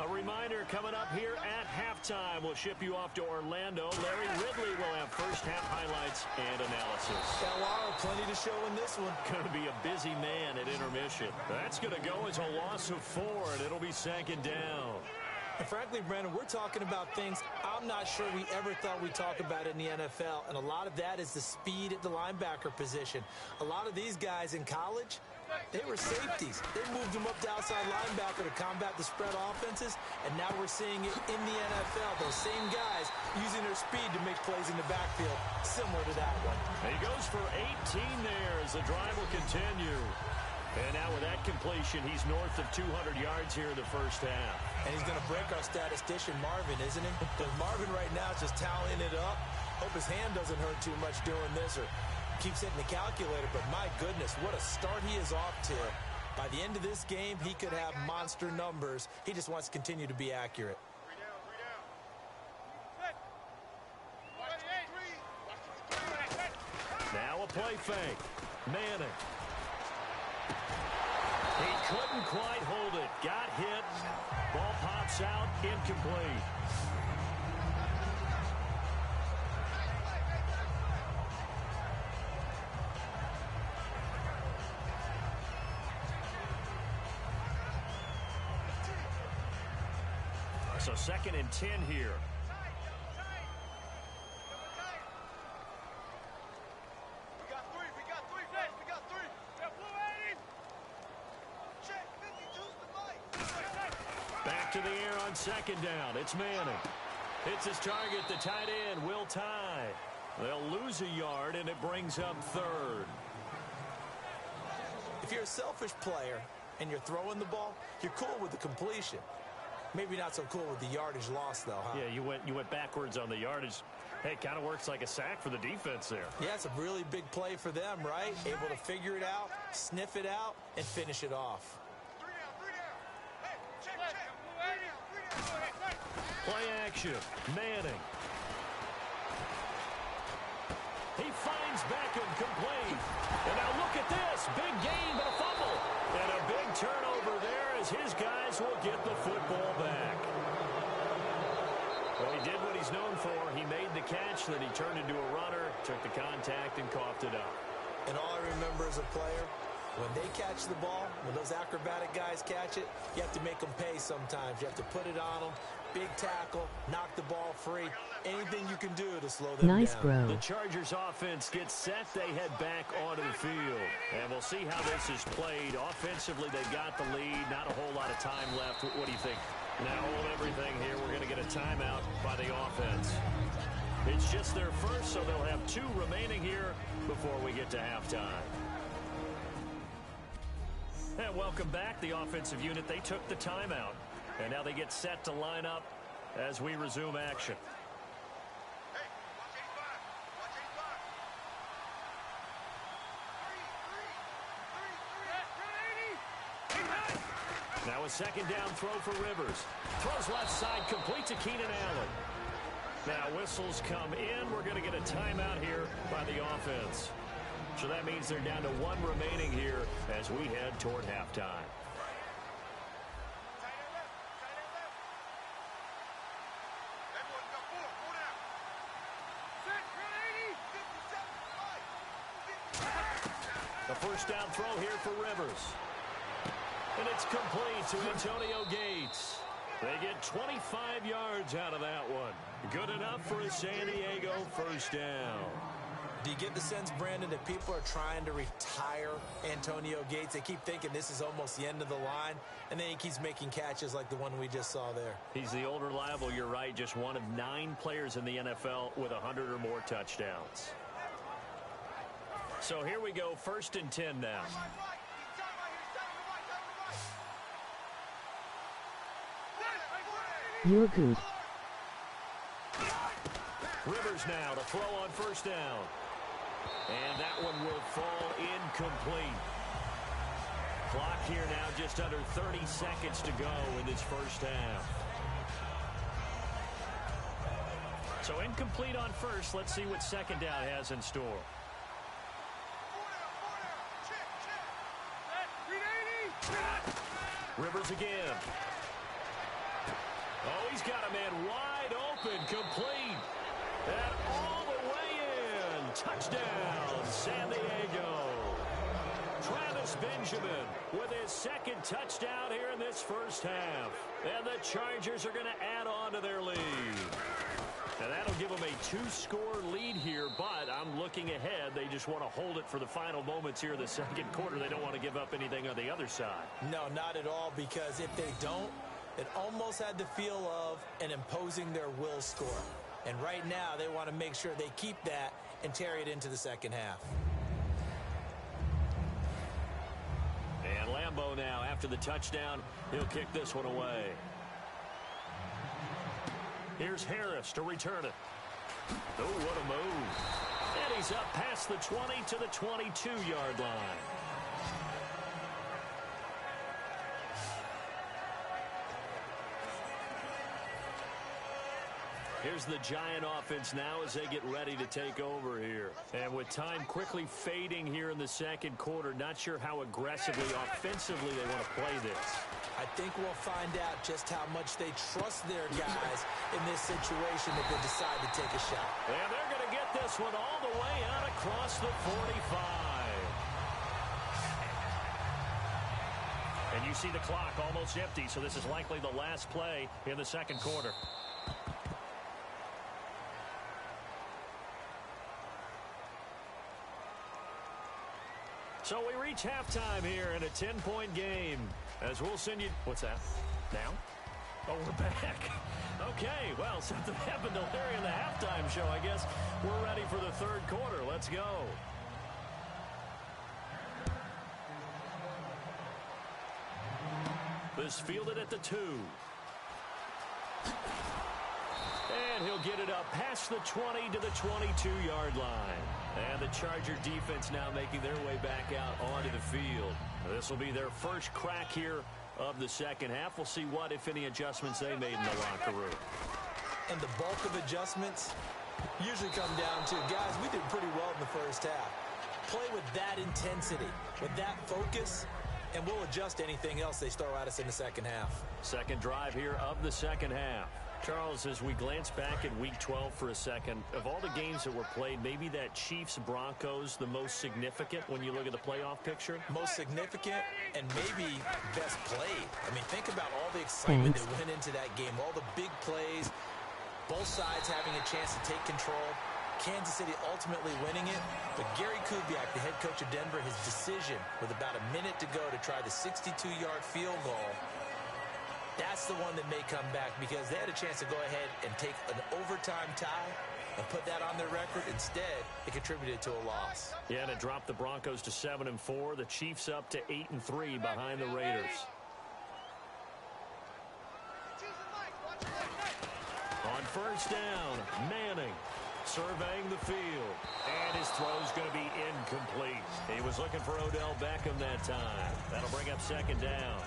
Speaker 1: A reminder coming up here at halftime. We'll ship you off to Orlando. Larry Ridley will have first half highlights and analysis.
Speaker 2: LR, plenty to show in this one.
Speaker 1: Going to be a busy man at intermission. That's going to go as a loss of 4, and it'll be second down.
Speaker 2: And frankly, Brandon, we're talking about things I'm not sure we ever thought we'd talk about in the NFL, and a lot of that is the speed at the linebacker position. A lot of these guys in college, they were safeties. They moved them up to outside linebacker to combat the spread offenses, and now we're seeing it in the NFL. Those same guys using their speed to make plays in the backfield, similar to that one.
Speaker 1: He goes for 18 there as the drive will continue. And now with that completion, he's north of 200 yards here in the first half.
Speaker 2: And he's going to break our statistician, Marvin, isn't he? Because Marvin right now is just tallying it up. Hope his hand doesn't hurt too much doing this or keeps hitting the calculator. But my goodness, what a start he is off to. By the end of this game, he could have monster numbers. He just wants to continue to be accurate.
Speaker 1: Now a play fake. Manning. He couldn't quite hold it. Got hit. Ball pops out. Incomplete. So 2nd and 10 here. Back to the air on 2nd down. It's Manning. Hits his target, the tight end, Will Tye. They'll lose a yard, and it brings up 3rd.
Speaker 2: If you're a selfish player and you're throwing the ball, you're cool with the completion. Maybe not so cool with the yardage loss, though, huh?
Speaker 1: Yeah, you went backwards on the yardage. Hey, kind of works like a sack for the defense there.
Speaker 2: Yeah, it's a really big play for them, right? Able to figure it out, sniff it out, and finish it off.
Speaker 1: Play action. Manning. He finds Beckham complete. And now look at this. Big gain, but a fumble. And a big turnover there as his guys will get the football back. Well, he did what he's known for. He made the catch, then he turned into a runner, took the contact, and coughed it up.
Speaker 2: And all I remember as a player, when they catch the ball, when those acrobatic guys catch it, you have to make them pay sometimes. You have to put it on them. Big tackle, knock the ball free. Anything you can do to slow them
Speaker 4: nice
Speaker 2: down.
Speaker 4: Bro.
Speaker 1: The Chargers offense gets set. They head back onto the field. And we'll see how this is played. Offensively, they've got the lead. Not a whole lot of time left. What do you think? Now hold everything here. We're going to get a timeout by the offense. It's just their first, so they'll have 2 remaining here before we get to halftime. And welcome back. The offensive unit, they took the timeout. And now they get set to line up as we resume action. Now a second down throw for Rivers. Throws left side, complete to Keenan Allen. Now whistles come in. We're going to get a timeout here by the offense. So that means they're down to one remaining here as we head toward halftime. The first down throw here for Rivers. And it's complete to Antonio Gates. They get 25 yards out of that one. Good enough for a San Diego first down.
Speaker 2: Do you get the sense, Brandon, that people are trying to retire Antonio Gates? They keep thinking this is almost the end of the line, and then he keeps making catches like the one we just saw there.
Speaker 1: He's the old reliable, you're right, just one of 9 players in the NFL with 100 or more touchdowns. So here we go, 1st and 10 now.
Speaker 4: You're good.
Speaker 1: Rivers now to throw on first down. And that one will fall incomplete. Clock here now just under 30 seconds to go in this first half. So incomplete on first. Let's see what second down has in store. Rivers again. Oh, he's got a man wide open, complete. And all the way in. Touchdown, San Diego. Travis Benjamin with his second touchdown here in this first half. And the Chargers are going to add on to their lead. And that'll give them a 2-score lead here, but I'm looking ahead. They just want to hold it for the final moments here in the second quarter. They don't want to give up anything on the other side.
Speaker 2: No, not at all, because if they don't, it almost had the feel of an imposing their will score. And right now, they want to make sure they keep that and carry it into the second half.
Speaker 1: And Lambeau now, after the touchdown, he'll kick this one away. Here's Harris to return it. Oh, what a move. And he's up past the 20 to the 22-yard line. Here's the Giant offense now as they get ready to take over here. And with time quickly fading here in the second quarter, not sure how aggressively, offensively they want to play this.
Speaker 2: I think we'll find out just how much they trust their guys in this situation if they decide to take a shot.
Speaker 1: And they're going to get this one all the way out across the 45. And you see the clock almost empty, so this is likely the last play in the second quarter. So we reach halftime here in a 10-point game. As we'll send you... What's that? Now? Oh, we're back. Okay, well, something happened to Larry in the halftime show. I guess we're ready for the third quarter. Let's go. This fielded at the 2. And he'll get it up past the 20 to the 22-yard line. And the Charger defense now making their way back out onto the field. This will be their first crack here of the second half. We'll see what, if any, adjustments they made in the locker room.
Speaker 2: And the bulk of adjustments usually come down to, guys, we did pretty well in the first half. Play with that intensity, with that focus, and we'll adjust anything else they throw at us in the second half.
Speaker 1: Second drive here of the second half. Charles, as we glance back at Week 12 for a second, of all the games that were played, maybe that Chiefs-Broncos the most significant when you look at the playoff picture?
Speaker 2: Most significant and maybe best played. I mean, think about all the excitement that went into that game, all the big plays, both sides having a chance to take control. Kansas City ultimately winning it, but Gary Kubiak, the head coach of Denver, his decision with about a minute to go to try the 62-yard field goal, that's the one that may come back because they had a chance to go ahead and take an overtime tie and put that on their record. Instead, it contributed to a loss.
Speaker 1: Yeah, and it dropped the Broncos to 7-4. The Chiefs up to 8-3 behind the Raiders. On first down, Manning. Surveying the field. And his throw's going to be incomplete. He was looking for Odell Beckham that time. That'll bring up second down.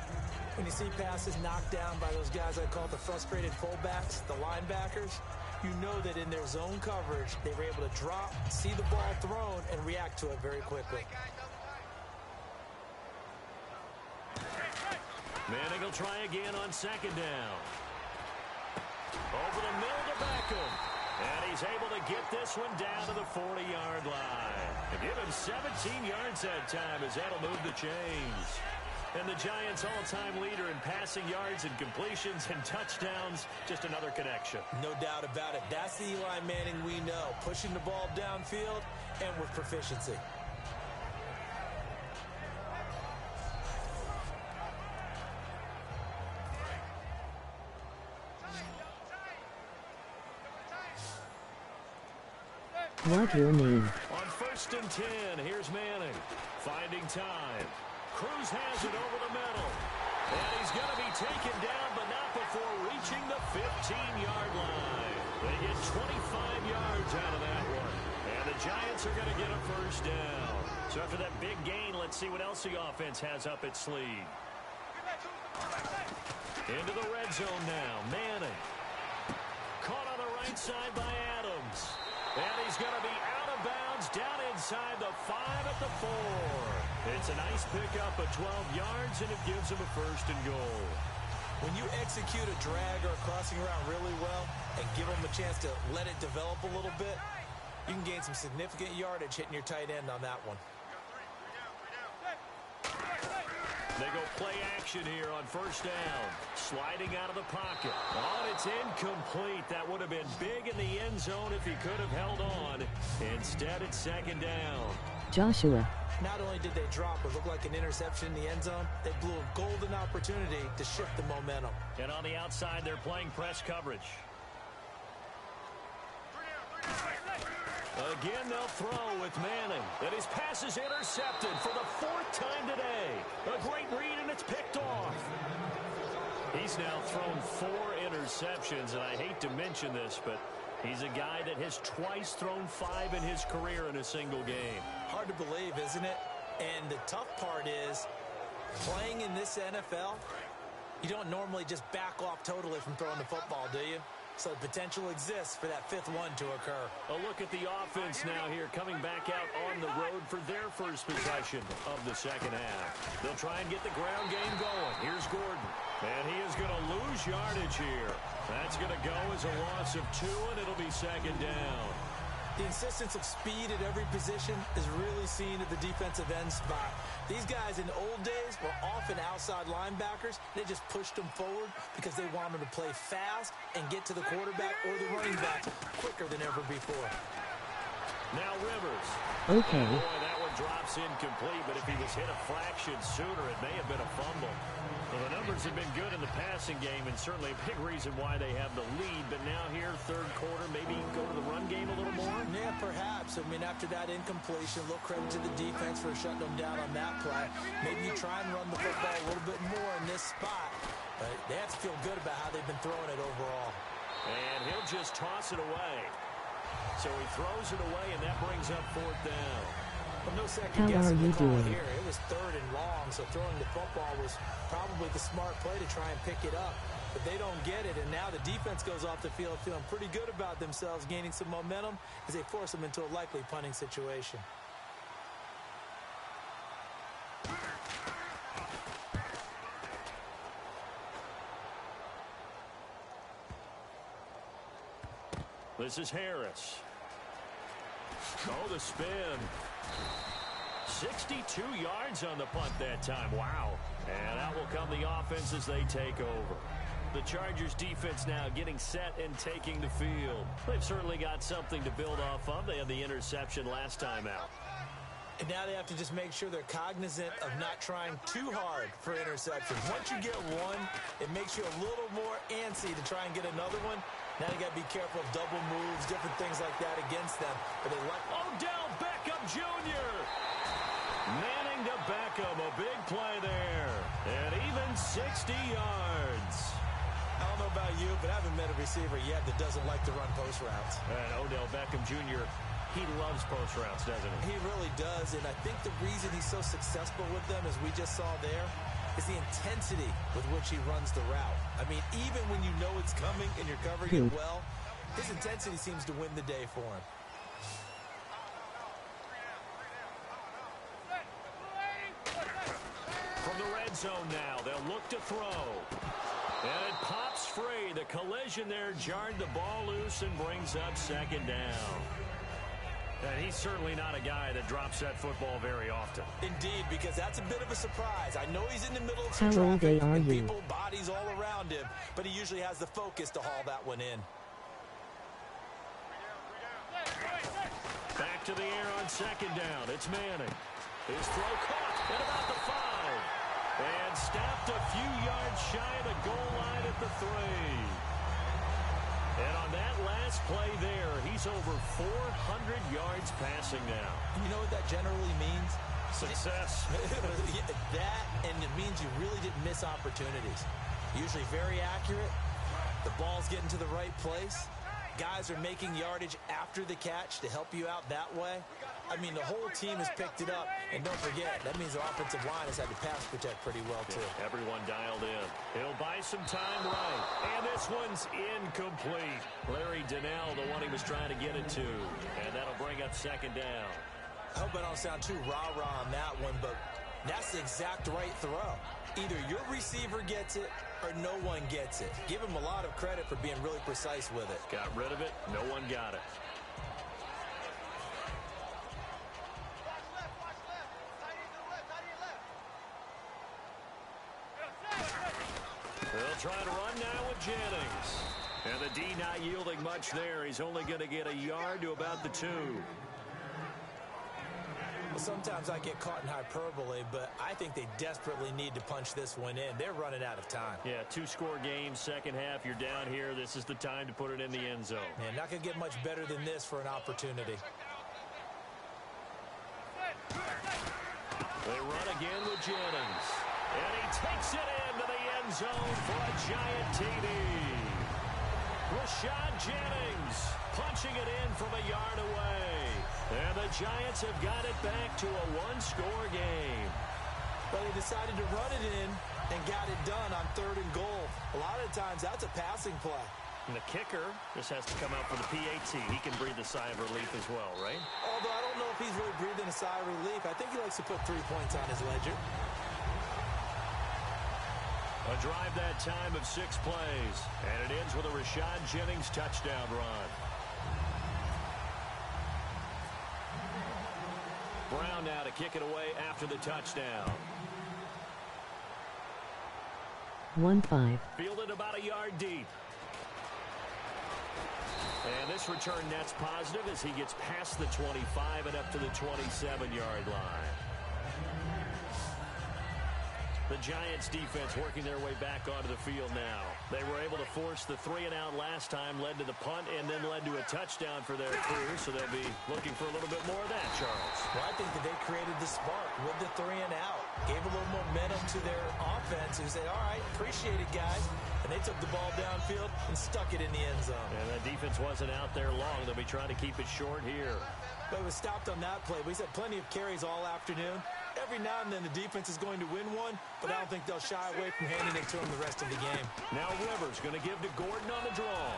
Speaker 2: When you see passes knocked down by those guys I call the frustrated fullbacks, the linebackers, you know that in their zone coverage, they were able to drop, see the ball thrown, and react to it very quickly.
Speaker 1: Manning will try again on second down. Over the middle to Beckham. And he's able to get this one down to the 40-yard line. And give him 17 yards that time as that'll move the chains. And the Giants' all-time leader in passing yards and completions and touchdowns, just another connection.
Speaker 2: No doubt about it. That's the Eli Manning we know, pushing the ball downfield and with proficiency.
Speaker 4: What your name?
Speaker 1: On 1st and 10, here's Manning. Finding time. Cruz has it over the middle. And he's going to be taken down, but not before reaching the 15-yard line. They get 25 yards out of that one. And the Giants are going to get a first down. So after that big gain, let's see what else the offense has up its sleeve. Into the red zone now. Manning. Caught on the right side by Adams. And he's going to be out of bounds down inside the 5 at the 4. It's a nice pickup of 12 yards, and it gives him a first and goal.
Speaker 2: When you execute a drag or a crossing route really well and give them a chance to let it develop a little bit, you can gain some significant yardage hitting your tight end on that one.
Speaker 1: They go play action here on first down. Sliding out of the pocket. Oh, it's incomplete. That would have been big in the end zone if he could have held on. Instead, it's second down.
Speaker 4: Joshua.
Speaker 2: Not only did they drop what looked like an interception in the end zone, they blew a golden opportunity to shift the momentum.
Speaker 1: And on the outside, they're playing press coverage. Again, they'll throw with Manning. And his pass is intercepted for the 4th time today. A great read, and it's picked off. He's now thrown 4 interceptions, and I hate to mention this, but he's a guy that has twice thrown 5 in his career in a single game.
Speaker 2: Hard to believe, isn't it? And the tough part is, playing in this NFL, you don't normally just back off totally from throwing the football, do you? So the potential exists for that 5th one to occur.
Speaker 1: A look at the offense now here, coming back out on the road for their first possession of the second half. They'll try and get the ground game going. Here's Gordon. And he is going to lose yardage here. That's going to go as a loss of 2, and it'll be second down.
Speaker 2: The insistence of speed at every position is really seen at the defensive end spot. These guys in the old days were often outside linebackers. They just pushed them forward because they wanted to play fast and get to the quarterback or the running back quicker than ever before.
Speaker 1: Now Rivers.
Speaker 4: Okay.
Speaker 1: Boy, that one drops incomplete, but if he was hit a fraction sooner, it may have been a fumble. Well, the numbers have been good in the passing game, and certainly a big reason why they have the lead. But now here, third quarter, maybe go to the run game a little more?
Speaker 2: Yeah, perhaps. I mean, after that incompletion, a little credit to the defense for shutting them down on that play. Maybe you try and run the football a little bit more in this spot. But they have to feel good about how they've been throwing it overall.
Speaker 1: And he'll just toss it away. So he throws it away, and that brings up 4th down.
Speaker 2: Well, no second guessing
Speaker 4: How are you
Speaker 2: the call
Speaker 4: doing?
Speaker 2: here. It was 3rd and long, so throwing the football was probably the smart play to try and pick it up. But they don't get it, and now the defense goes off the field feeling pretty good about themselves, gaining some momentum as they force them into a likely punting situation.
Speaker 1: This is Harris. Oh, the spin. 62 yards on the punt that time. Wow. And out will come the offense as they take over. The Chargers defense now getting set and taking the field. They've certainly got something to build off of. They had the interception last time out.
Speaker 2: And now they have to just make sure they're cognizant of not trying too hard for interceptions. Once you get one, it makes you a little more antsy to try and get another one. Now you got to be careful of double moves, different things like that against them. But they like
Speaker 1: Odell Beckham Jr. Manning to Beckham, a big play there. And even 60 yards.
Speaker 2: Oh, don't know about you, but I haven't met a receiver yet that doesn't like to run post routes.
Speaker 1: And Odell Beckham Jr., he loves post routes, doesn't he?
Speaker 2: He really does, and I think the reason he's so successful with them, as we just saw there, is the intensity with which he runs the route. I mean, even when you know it's coming and you're covering it well, his intensity seems to win the day for him.
Speaker 1: From the red zone now, they'll look to throw. And it pops free. The collision there jarred the ball loose and brings up second down. And he's certainly not a guy that drops that football very often.
Speaker 2: Indeed, because that's a bit of a surprise. I know he's in the middle of some
Speaker 4: How old
Speaker 2: traffic
Speaker 4: are
Speaker 2: and
Speaker 4: you?
Speaker 2: people, bodies all around him, but he usually has the focus to haul that one in.
Speaker 1: Back to the air on second down. It's Manning. His throw caught at about the 5. And snapped a few yards shy of the goal line at the 3. And on that last play there, he's over 400 yards passing now.
Speaker 2: You know what that generally means?
Speaker 1: Success.
Speaker 2: That, and it means you really didn't miss opportunities. Usually very accurate. The ball's getting to the right place. Guys are making yardage after the catch to help you out that way. I mean, the whole team has picked it up. And don't forget, that means the offensive line has had to pass protect pretty well, too.
Speaker 1: Yeah, everyone dialed in. He'll buy some time right. And this one's incomplete. Larry Donnell, the one he was trying to get it to. And that'll bring up second down.
Speaker 2: I hope I don't sound too rah-rah on that one, but that's the exact right throw. Either your receiver gets it or no one gets it. Give him a lot of credit for being really precise with it.
Speaker 1: Got rid of it. No one got it. They'll try to run now with Jennings. And the D not yielding much there. He's only going to get a yard to about the 2.
Speaker 2: Well, sometimes I get caught in hyperbole, but I think they desperately need to punch this one in. They're running out of time.
Speaker 1: Yeah, 2-score game, second half. You're down here. This is the time to put it in the end zone.
Speaker 2: Man, not going to get much better than this for an opportunity.
Speaker 1: They run again with Jennings. And he takes it into the end zone for a giant TD. Rashad Jennings punching it in from a yard away. And the Giants have got it back to a 1-score game.
Speaker 2: But they decided to run it in and got it done on 3rd and goal. A lot of times that's a passing play.
Speaker 1: And the kicker just has to come out for the PAT. He can breathe a sigh of relief as well, right?
Speaker 2: Although I don't know if he's really breathing a sigh of relief. I think he likes to put 3 points on his ledger.
Speaker 1: A drive that time of 6 plays. And it ends with a Rashad Jennings touchdown run. Brown now to kick it away after the touchdown.
Speaker 4: 1-5.
Speaker 1: Fielded about a yard deep. And this return net's positive as he gets past the 25 and up to the 27-yard line. The Giants defense working their way back onto the field now. They were able to force the 3-and-out last time, led to the punt, and then led to a touchdown for their crew. So they'll be looking for a little bit more of that, Charles.
Speaker 2: Well, I think that they created the spark with the 3-and-out. Gave a little momentum to their offense who said, all right, appreciate it, guys. And they took the ball downfield and stuck it in the end zone.
Speaker 1: And that defense wasn't out there long. They'll be trying to keep it short here.
Speaker 2: But it was stopped on that play. We had plenty of carries all afternoon. Every now and then the defense is going to win one, but I don't think they'll shy away from handing it to him the rest of the game.
Speaker 1: Now Rivers going to give to Gordon on the draw.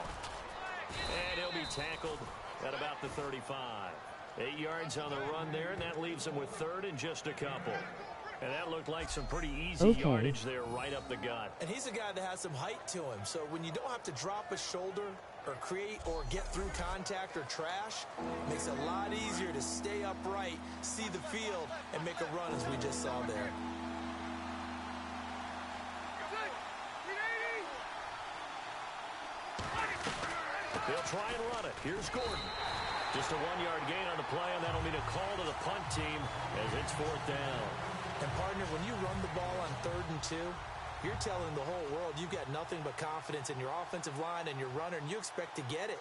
Speaker 1: And he'll be tackled at about the 35. 8 yards on the run there, and that leaves him with 3rd and just a couple. And that looked like some pretty easy yardage there right up the gut.
Speaker 2: And he's a guy that has some height to him, so when you don't have to drop a shoulder or create or get through contact or trash, it makes it a lot easier to stay upright, see the field, and make a run as we just saw there.
Speaker 1: They'll try and run it. Here's Gordon. Just a 1-yard gain on the play, and that'll mean a call to the punt team as it's 4th down.
Speaker 2: And, partner, when you run the ball on 3rd and 2, you're telling the whole world you've got nothing but confidence in your offensive line and your runner, and you expect to get it.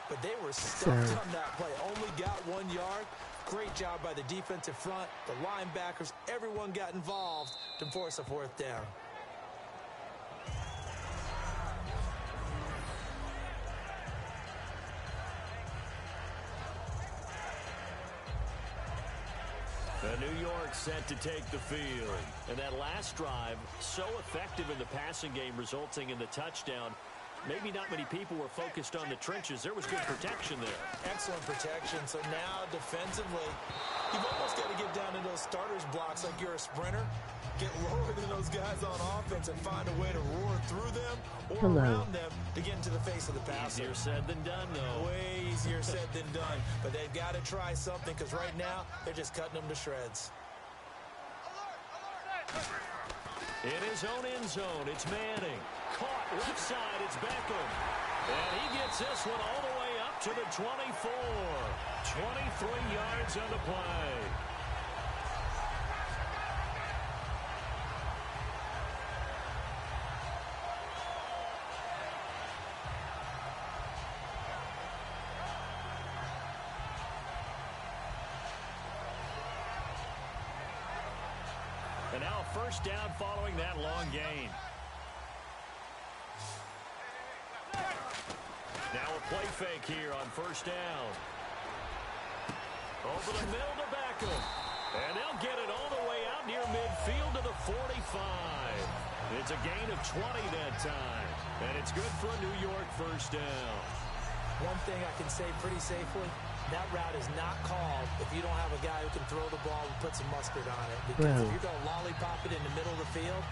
Speaker 2: But they were stuffed on that play. Only got 1 yard. Great job by the defensive front, the linebackers. Everyone got involved to force a 4th down.
Speaker 1: New York set to take the field. And that last drive, so effective in the passing game, resulting in the touchdown. Maybe not many people were focused on the trenches. There was good protection there.
Speaker 2: Excellent protection. So now defensively, you've almost got to get down to those starters blocks like you're a sprinter. Get lower than those guys on offense and find a way to roar through them or around them to get into the face of the passer.
Speaker 1: Easier said than done, though.
Speaker 2: Way easier said than done. But they've got to try something because right now they're just cutting them to shreds.
Speaker 1: In his own end zone, it's Manning. Caught left side, it's Beckham. And he gets this one all the way up to the 24. 23 yards on the play. And now first down following that long gain. Now a play fake here on first down. Over the middle to Beckham. And they'll get it all the way out near midfield to the 45. It's a gain of 20 that time. And it's good for a New York first down.
Speaker 2: One thing I can say pretty safely, that route is not called if you don't have a guy who can throw the ball and put some mustard on it. Because if you're going to lollipop it in the middle of the field,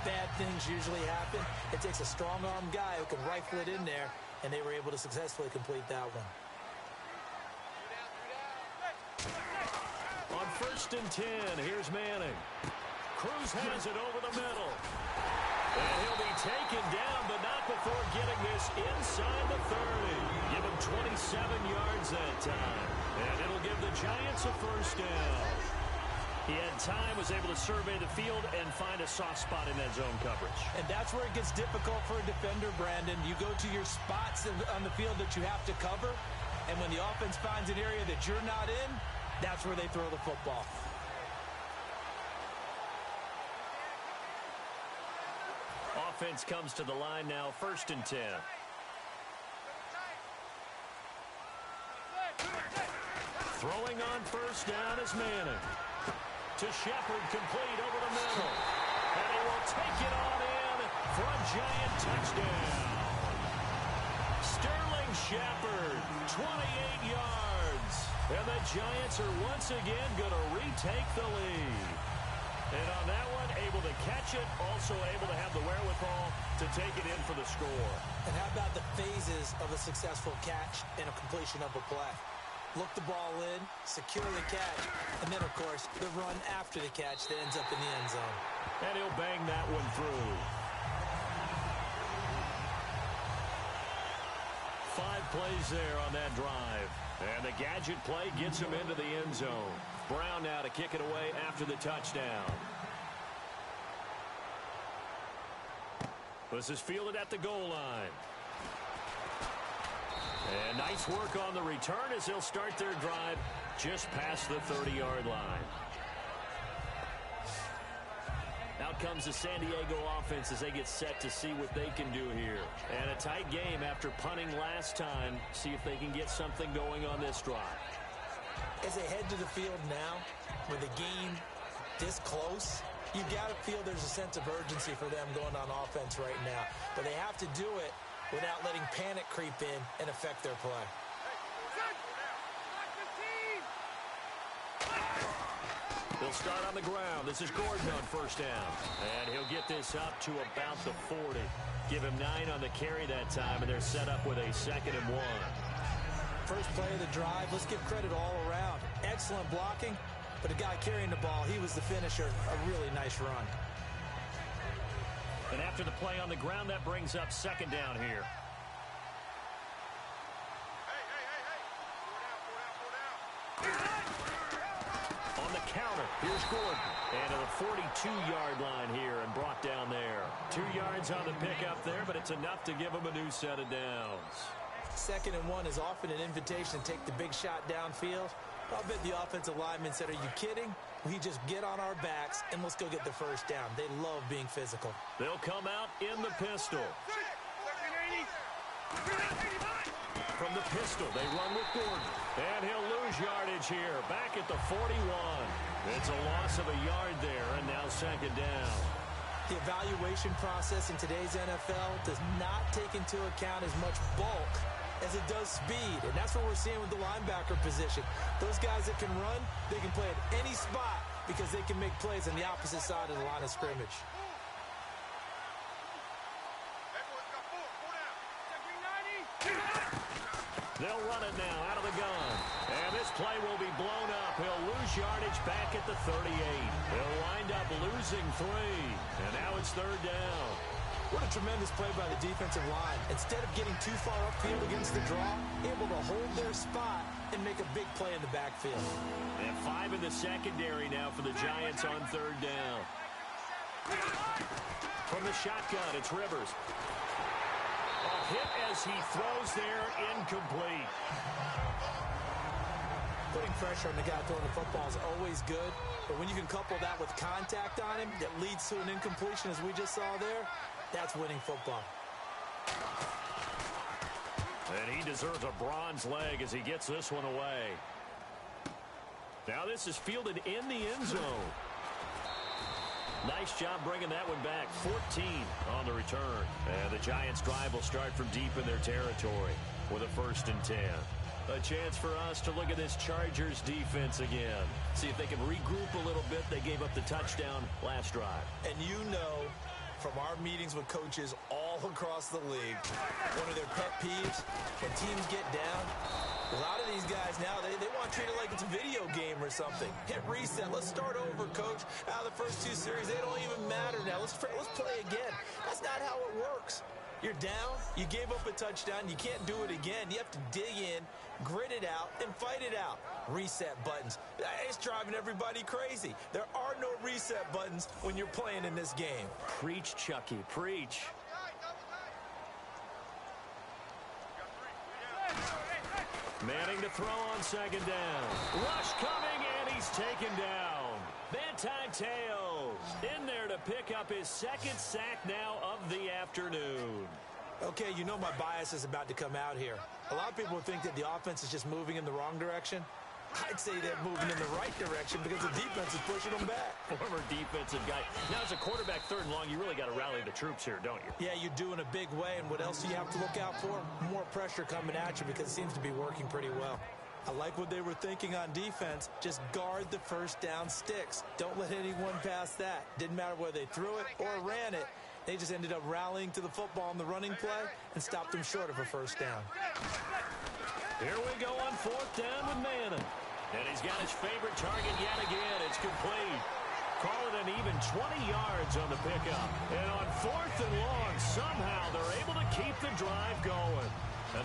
Speaker 2: bad things usually happen. It takes a strong-arm guy who can rifle it in there, and they were able to successfully complete that one.
Speaker 1: On first and 10, here's Manning. Cruz has it over the middle. And he'll be taken down, but not before getting this inside the 30. Give him 27 yards that time. And it'll give the Giants a first down. He had time, was able to survey the field and find a soft spot in that zone coverage.
Speaker 2: And that's where it gets difficult for a defender, Brandon. You go to your spots on the field that you have to cover, and when the offense finds an area that you're not in, that's where they throw the football.
Speaker 1: Offense comes to the line now, first and 10. Throwing on first down is Manning. To Shepard, complete over the middle. And he will take it on in for a Giant touchdown. Sterling Shepard, 28 yards. And the Giants are once again going to retake the lead. And on that one, able to catch it, also able to have the wherewithal to take it in for the score.
Speaker 2: And how about the phases of a successful catch and a completion of a play? Look the ball in, secure the catch, and then, of course, the run after the catch that ends up in the end zone.
Speaker 1: And he'll bang that one through. 5 plays there on that drive. And the gadget play gets him into the end zone. Brown now to kick it away after the touchdown. This is fielded at the goal line. And nice work on the return as they'll start their drive just past the 30-yard line. Out comes the San Diego offense as they get set to see what they can do here. And a tight game after punting last time. See if they can get something going on this drive.
Speaker 2: As they head to the field now, with the game this close, you've got to feel there's a sense of urgency for them going on offense right now. But they have to do it without letting panic creep in and affect their play.
Speaker 1: They'll start on the ground. This is Gordon on first down. And he'll get this up to about the 40. Give him 9 on the carry that time, and they're set up with a 2nd and 1.
Speaker 2: First play of the drive, let's give credit all around. Excellent blocking, but the guy carrying the ball, he was the finisher. A really nice run.
Speaker 1: And after the play on the ground, that brings up 2nd down here. On the counter, here's Gordon. And to the 42-yard line here and brought down there. 2 yards on the pickup there, but it's enough to give him a new set of downs.
Speaker 2: 2nd and 1 is often an invitation to take the big shot downfield. I'll bet the offensive linemen said, are you kidding? We just get on our backs and let's go get the first down. They love being physical.
Speaker 1: They'll come out in the pistol. From From the pistol, they run with Gordon. And he'll lose yardage here, back at the 41. It's a loss of a yard there, and now second down.
Speaker 2: The evaluation process in today's NFL does not take into account as much bulk as it does speed, and that's what we're seeing with the linebacker position. Those guys that can run, they can play at any spot because they can make plays on the opposite side of the line of scrimmage.
Speaker 1: They'll run it now out of the gun. And this play will be blown up. He'll lose yardage back at the 38. He'll wind up losing 3. And now it's third down.
Speaker 2: What a tremendous play by the defensive line. Instead of getting too far upfield against the draw, able to hold their spot and make a big play in the backfield.
Speaker 1: And 5 in the secondary now for the Giants on third down. From the shotgun, it's Rivers. A hit as he throws there, incomplete.
Speaker 2: Putting pressure on the guy throwing the football is always good, but when you can couple that with contact on him that leads to an incompletion, as we just saw there, that's winning football.
Speaker 1: And he deserves a bronze leg as he gets this one away. Now this is fielded in the end zone. Nice job bringing that one back. 14 on the return. And the Giants' drive will start from deep in their territory with a 1st and 10. A chance for us to look at this Chargers defense again. See if they can regroup a little bit. They gave up the touchdown last drive.
Speaker 2: And you know from our meetings with coaches all across the league, one of their pet peeves, when teams get down, a lot of these guys now, they want to treat it like it's a video game or something. Hit reset. Let's start over, coach. Out of the first 2 series, they don't even matter now. Let's play again. That's not how it works. You're down. You gave up a touchdown. You can't do it again. You have to dig in, grit it out, and fight it out. Reset buttons. It's driving everybody crazy. There are no reset buttons when you're playing in this game.
Speaker 1: Preach, Chucky. Preach. Manning to throw on second down. Rush coming, and he's taken down. Manti Te'o in there to pick up his 2nd sack now of the afternoon.
Speaker 2: Okay, you know my bias is about to come out here. A lot of people think that the offense is just moving in the wrong direction. I'd say they're moving in the right direction because the defense is pushing them back.
Speaker 1: Former defensive guy. Now, as a quarterback 3rd and long, you really got to rally the troops here, don't you?
Speaker 2: Yeah, you do in a big way. And what else do you have to look out for? More pressure coming at you because it seems to be working pretty well. I like what they were thinking on defense. Just guard the 1st down sticks. Don't let anyone pass that. Didn't matter whether they threw it or ran it. They just ended up rallying to the football on the running play and stopped them short of a 1st down.
Speaker 1: Here we go on 4th down with Madden. And he's got his favorite target yet again. It's complete. Call it an even 20 yards on the pickup. And on 4th and long, somehow they're able to keep the drive going.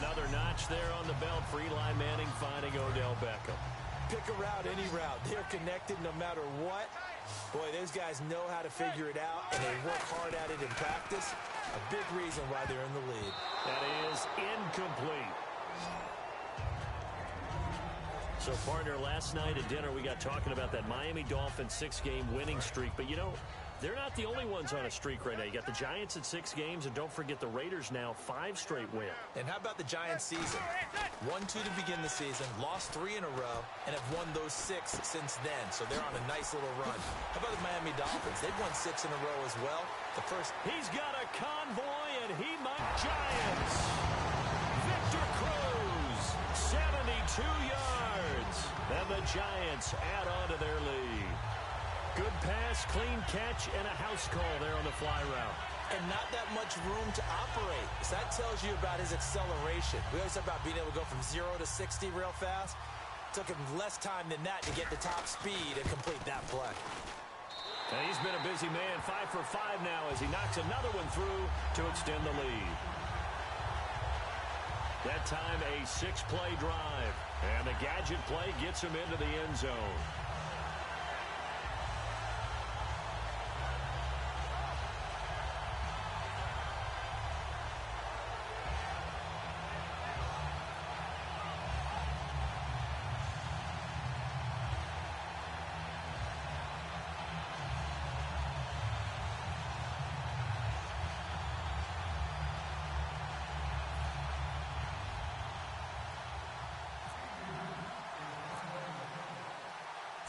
Speaker 1: Another notch there on the belt for Eli Manning finding Odell Beckham.
Speaker 2: Pick a route, any route. They're connected no matter what. Boy, those guys know how to figure it out, and they work hard at it in practice. A big reason why they're in the lead.
Speaker 1: That is incomplete. So, partner, last night at dinner we got talking about that Miami Dolphins 6-game winning streak. But, you know, they're not the only ones on a streak right now. You got the Giants at 6 games, and don't forget the Raiders now 5 straight wins.
Speaker 2: And how about the Giants season? 1-2 to begin the season, lost 3 in a row, and have won those 6 since then. So they're on a nice little run. How about the Miami Dolphins? They've won 6 in a row as well. The first.
Speaker 1: He's got a convoy, and he might Giants. Victor Cruz, 72 yards. And the Giants add on to their lead. Good pass, clean catch, and a house call there on the fly route.
Speaker 2: And not that much room to operate. So that tells you about his acceleration. We always talk about being able to go from 0 to 60 real fast. Took him less time than that to get the top speed and complete that play.
Speaker 1: And he's been a busy man, 5 for 5 now as he knocks another one through to extend the lead. That time a 6-play drive. And the gadget play gets him into the end zone.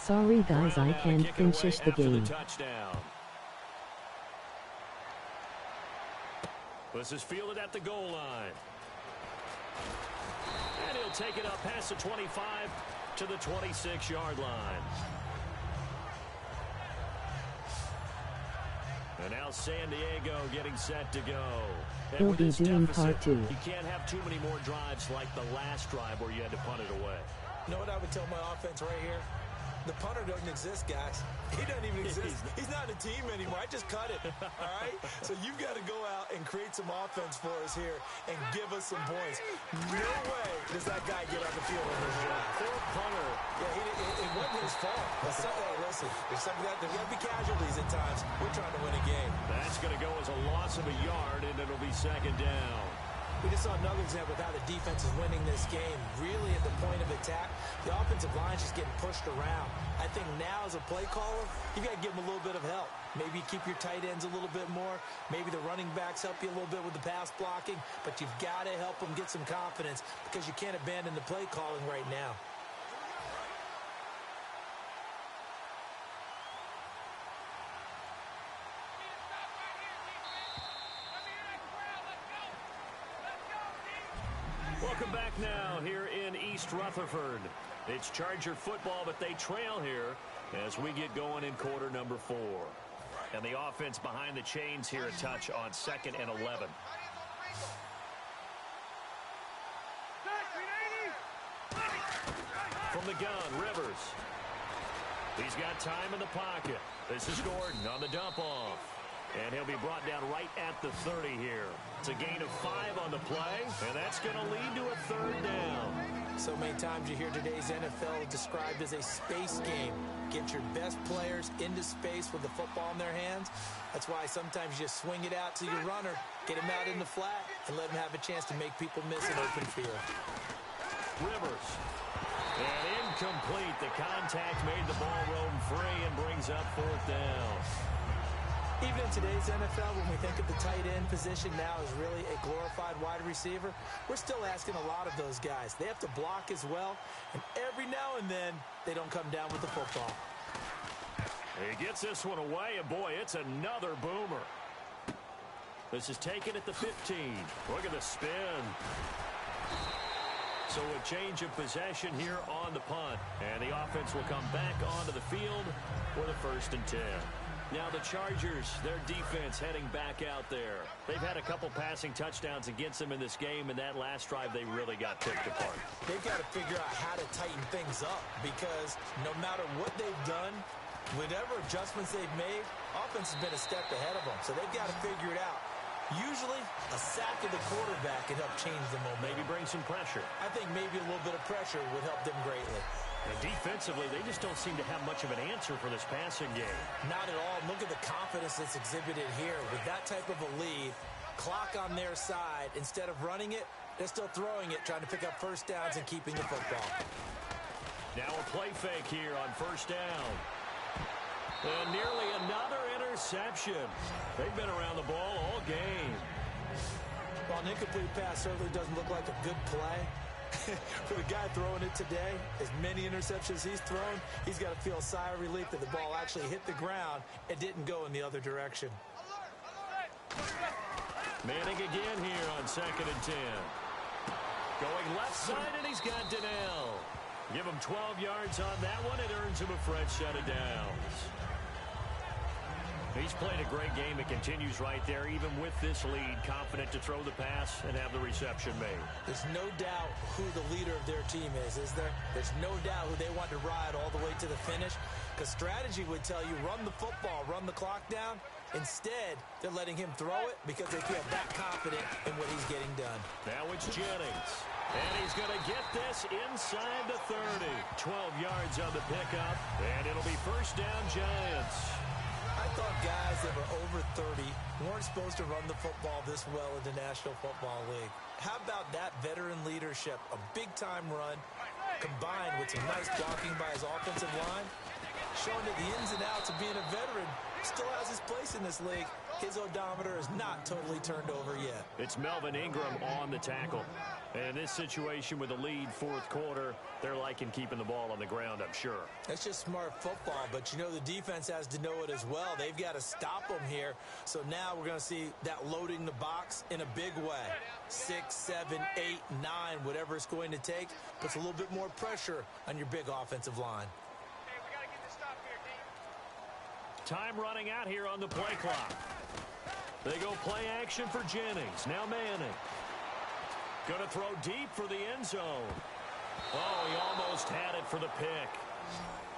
Speaker 4: Sorry guys, I can't finish the game.
Speaker 1: Touchdown. This is fielded at the goal line. And he'll take it up past the 25 to the 26-yard line. And now San Diego getting set to go. And
Speaker 4: He'll
Speaker 1: with
Speaker 4: be
Speaker 1: this
Speaker 4: doing
Speaker 1: deficit,
Speaker 4: part 2.
Speaker 1: you can't have too many more drives like the last drive where you had to punt it away.
Speaker 2: You know what I would tell my offense right here? The punter doesn't exist, guys. He doesn't even exist. He's not a team anymore. I just cut it, all right? So you've got to go out and create some offense for us here and give us some points. No way does that guy get on the field on this drive.
Speaker 1: Poor punter.
Speaker 2: Yeah, it wasn't his fault. Hey, listen, there's got to be casualties at times. We're trying to win a game.
Speaker 1: That's going to go as a loss of a yard, and it'll be second down.
Speaker 2: We just saw another example of how the defense is winning this game. Really at the point of attack, the offensive line is just getting pushed around. I think now as a play caller, you've got to give them a little bit of help. Maybe keep your tight ends a little bit more. Maybe the running backs help you a little bit with the pass blocking. But you've got to help them get some confidence because you can't abandon the play calling right now.
Speaker 1: Welcome back now here in East Rutherford. It's Charger football, but they trail here as we get going in quarter number 4. And the offense behind the chains here a touch on 2nd and 11. From the gun, Rivers. He's got time in the pocket. This is Gordon on the dump off. And he'll be brought down right at the 30 here. It's a gain of 5 on the play, and that's going to lead to a 3rd down.
Speaker 2: So many times you hear today's NFL described as a space game. Get your best players into space with the football in their hands. That's why sometimes you just swing it out to your runner, get him out in the flat, and let him have a chance to make people miss an open field.
Speaker 1: Rivers. And incomplete. The contact made the ball roam free and brings up 4th down.
Speaker 2: Even in today's NFL, when we think of the tight end position now as really a glorified wide receiver, we're still asking a lot of those guys. They have to block as well, and every now and then, they don't come down with the football.
Speaker 1: He gets this one away, and boy, it's another boomer. This is taken at the 15. Look at the spin. So a change of possession here on the punt, and the offense will come back onto the field for the 1st and 10. Now the Chargers, their defense heading back out there. They've had a couple passing touchdowns against them in this game, and that last drive they really got picked apart.
Speaker 2: They've got to figure out how to tighten things up because no matter what they've done, whatever adjustments they've made, offense has been a step ahead of them. So they've got to figure it out. Usually, a sack of the quarterback can help change the momentum.
Speaker 1: Maybe bring some pressure.
Speaker 2: I think maybe a little bit of pressure would help them greatly.
Speaker 1: And defensively, they just don't seem to have much of an answer for this passing game.
Speaker 2: Not at all. Look at the confidence that's exhibited here. With that type of a lead, clock on their side, instead of running it, they're still throwing it, trying to pick up 1st downs and keeping the football.
Speaker 1: Now a play fake here on 1st down. And nearly another interception. They've been around the ball all game.
Speaker 2: Well, an incomplete pass certainly doesn't look like a good play. For the guy throwing it today, as many interceptions he's thrown, he's got to feel a sigh of relief that the ball actually hit the ground and didn't go in the other direction.
Speaker 1: Manning again here on 2nd and 10. Going left side, and he's got Donnell. Give him 12 yards on that one. It earns him a fresh set of downs. He's played a great game. It continues right there, even with this lead, confident to throw the pass and have the reception made.
Speaker 2: There's no doubt who the leader of their team is there? There's no doubt who they want to ride all the way to the finish, because strategy would tell you run the football, run the clock down. Instead, they're letting him throw it because they feel that confident in what he's getting done.
Speaker 1: Now it's Jennings. And he's going to get this inside the 30. 12 yards on the pickup, and it'll be 1st down Giants.
Speaker 2: I thought guys that were over 30 weren't supposed to run the football this well in the National Football League. How about that veteran leadership? A big-time run combined with some nice blocking by his offensive line, showing that the ins and outs of being a veteran still has his place in this league. His odometer is not totally turned over yet.
Speaker 1: It's Melvin Ingram on the tackle. And in this situation with the lead fourth quarter, they're liking keeping the ball on the ground, I'm sure.
Speaker 2: That's just smart football, but you know the defense has to know it as well. They've got to stop them here. So now we're going to see that loading the box in a big way. 6, 7, 8, 9, whatever it's going to take, puts a little bit more pressure on your big offensive line.
Speaker 1: Time running out here on the play clock. They go play action for Jennings. Now Manning. Going to throw deep for the end zone. Oh, he almost had it for the pick.